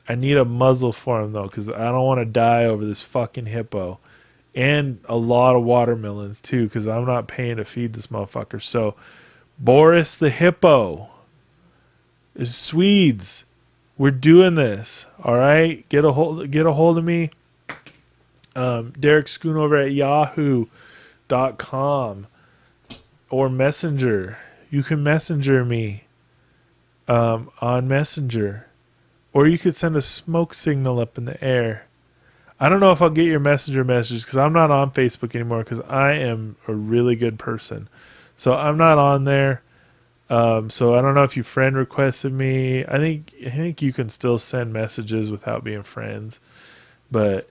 [SPEAKER 1] I need a muzzle for him, though, because I don't want to die over this fucking hippo. And a lot of watermelons, too, because I'm not paying to feed this motherfucker. So, Boris the hippo. Swedes, we're doing this, all right? Get a hold of me. Derek Schoonover at yahoo.com or Messenger. You can messenger me on Messenger, or you could send a smoke signal up in the air. I don't know if I'll get your messenger messages because I'm not on Facebook anymore because I am a really good person. So I'm not on there. So I don't know if you friend requested me. I think you can still send messages without being friends, but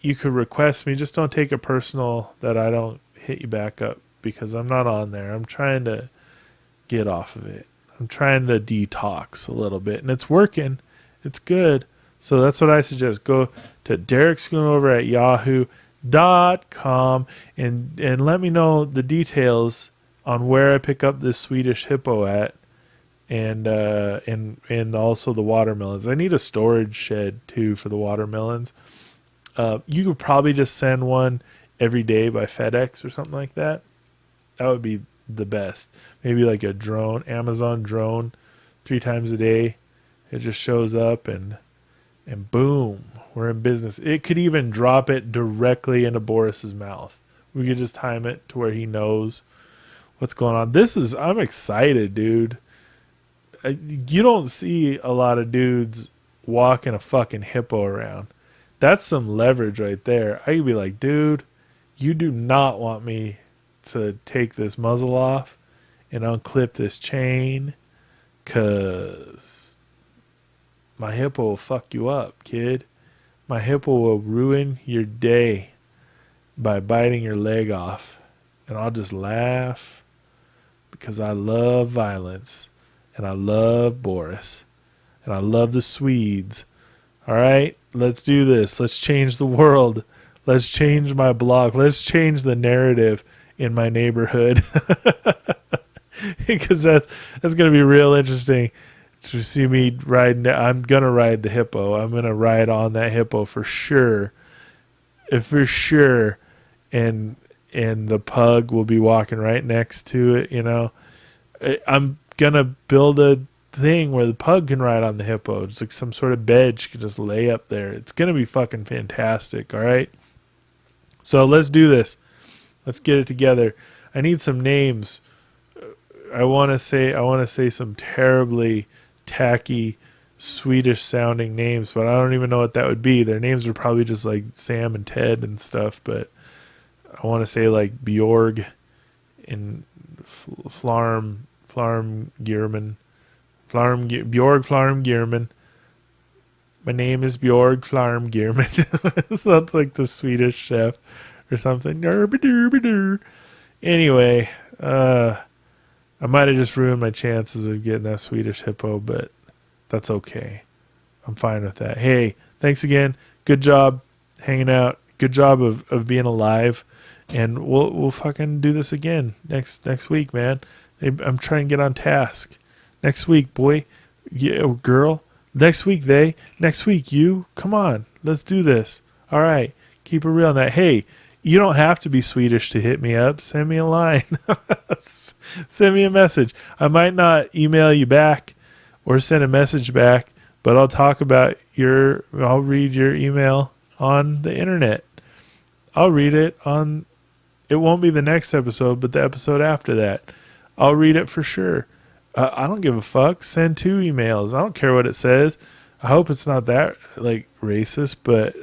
[SPEAKER 1] you could request me. Just don't take it personal that I don't hit you back up because I'm not on there. I'm trying to get off of it. I'm trying to detox a little bit, and it's working. It's good. So that's what I suggest. Go to Derek Schoonover at yahoo.com and let me know the details on where I pick up this Swedish hippo at, and also the watermelons. I need a storage shed too for the watermelons. You could probably just send one every day by FedEx or something like that. That would be the best. Maybe like a drone, Amazon drone, 3 times a day. It just shows up and boom, we're in business. It could even drop it directly into Boris's mouth. We could just time it to where he knows what's going on. I'm excited, dude. You don't see a lot of dudes walking a fucking hippo around. That's some leverage right there. I could be like, dude, you do not want me to take this muzzle off and unclip this chain, because my hippo will fuck you up, kid. My hippo will ruin your day by biting your leg off. And I'll just laugh because I love violence and I love Boris and I love the Swedes. All right, let's do this. Let's change the world. Let's change my blog. Let's change the narrative in my neighborhood. Because that's going to be real interesting to see me riding. I'm going to ride the hippo. I'm going to ride on that hippo for sure. For sure. And the pug will be walking right next to it, you know. I'm going to build a thing where the pug can ride on the hippo. It's like some sort of bed she can just lay up there. It's going to be fucking fantastic, all right? So let's do this. Let's get it together. I need some names. I want to say some terribly tacky Swedish sounding names, but I don't even know what that would be. Their names are probably just like Sam and Ted and stuff, but I want to say like Bjorg and Bjorg Flarm Gearman. My name is Bjorg Flarm Gearman. Sounds like the Swedish chef or something. Anyway, I might have just ruined my chances of getting that Swedish hippo, but that's okay. I'm fine with that. Hey, thanks again. Good job hanging out. Good job of being alive. And we'll fucking do this again next week, man. I'm trying to get on task. Next week, boy. Yeah, girl. Next week, they. Next week, you. Come on. Let's do this. All right. Keep it real now. Hey, you don't have to be Swedish to hit me up. Send me a line. Send me a message. I might not email you back or send a message back, but I'll read your email on the internet. I'll read it on, it won't be the next episode, but the episode after that. I'll read it for sure. I don't give a fuck. Send 2 emails. I don't care what it says. I hope it's not that like racist, but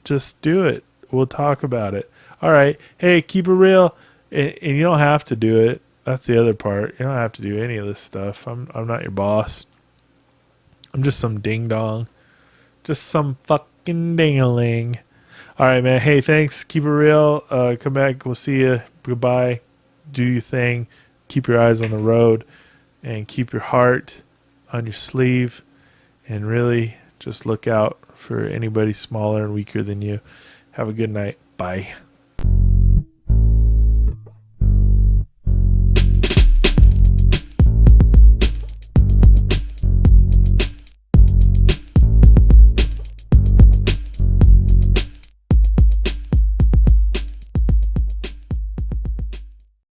[SPEAKER 1] just do it. We'll talk about it. All right. Hey, keep it real. And you don't have to do it. That's the other part. You don't have to do any of this stuff. I'm not your boss. I'm just some ding dong. Just some fucking ding-a-ling. All right, man. Hey, thanks. Keep it real. Come back. We'll see you. Goodbye. Do your thing. Keep your eyes on the road. And keep your heart on your sleeve. And really just look out for anybody smaller and weaker than you. Have a good night. Bye.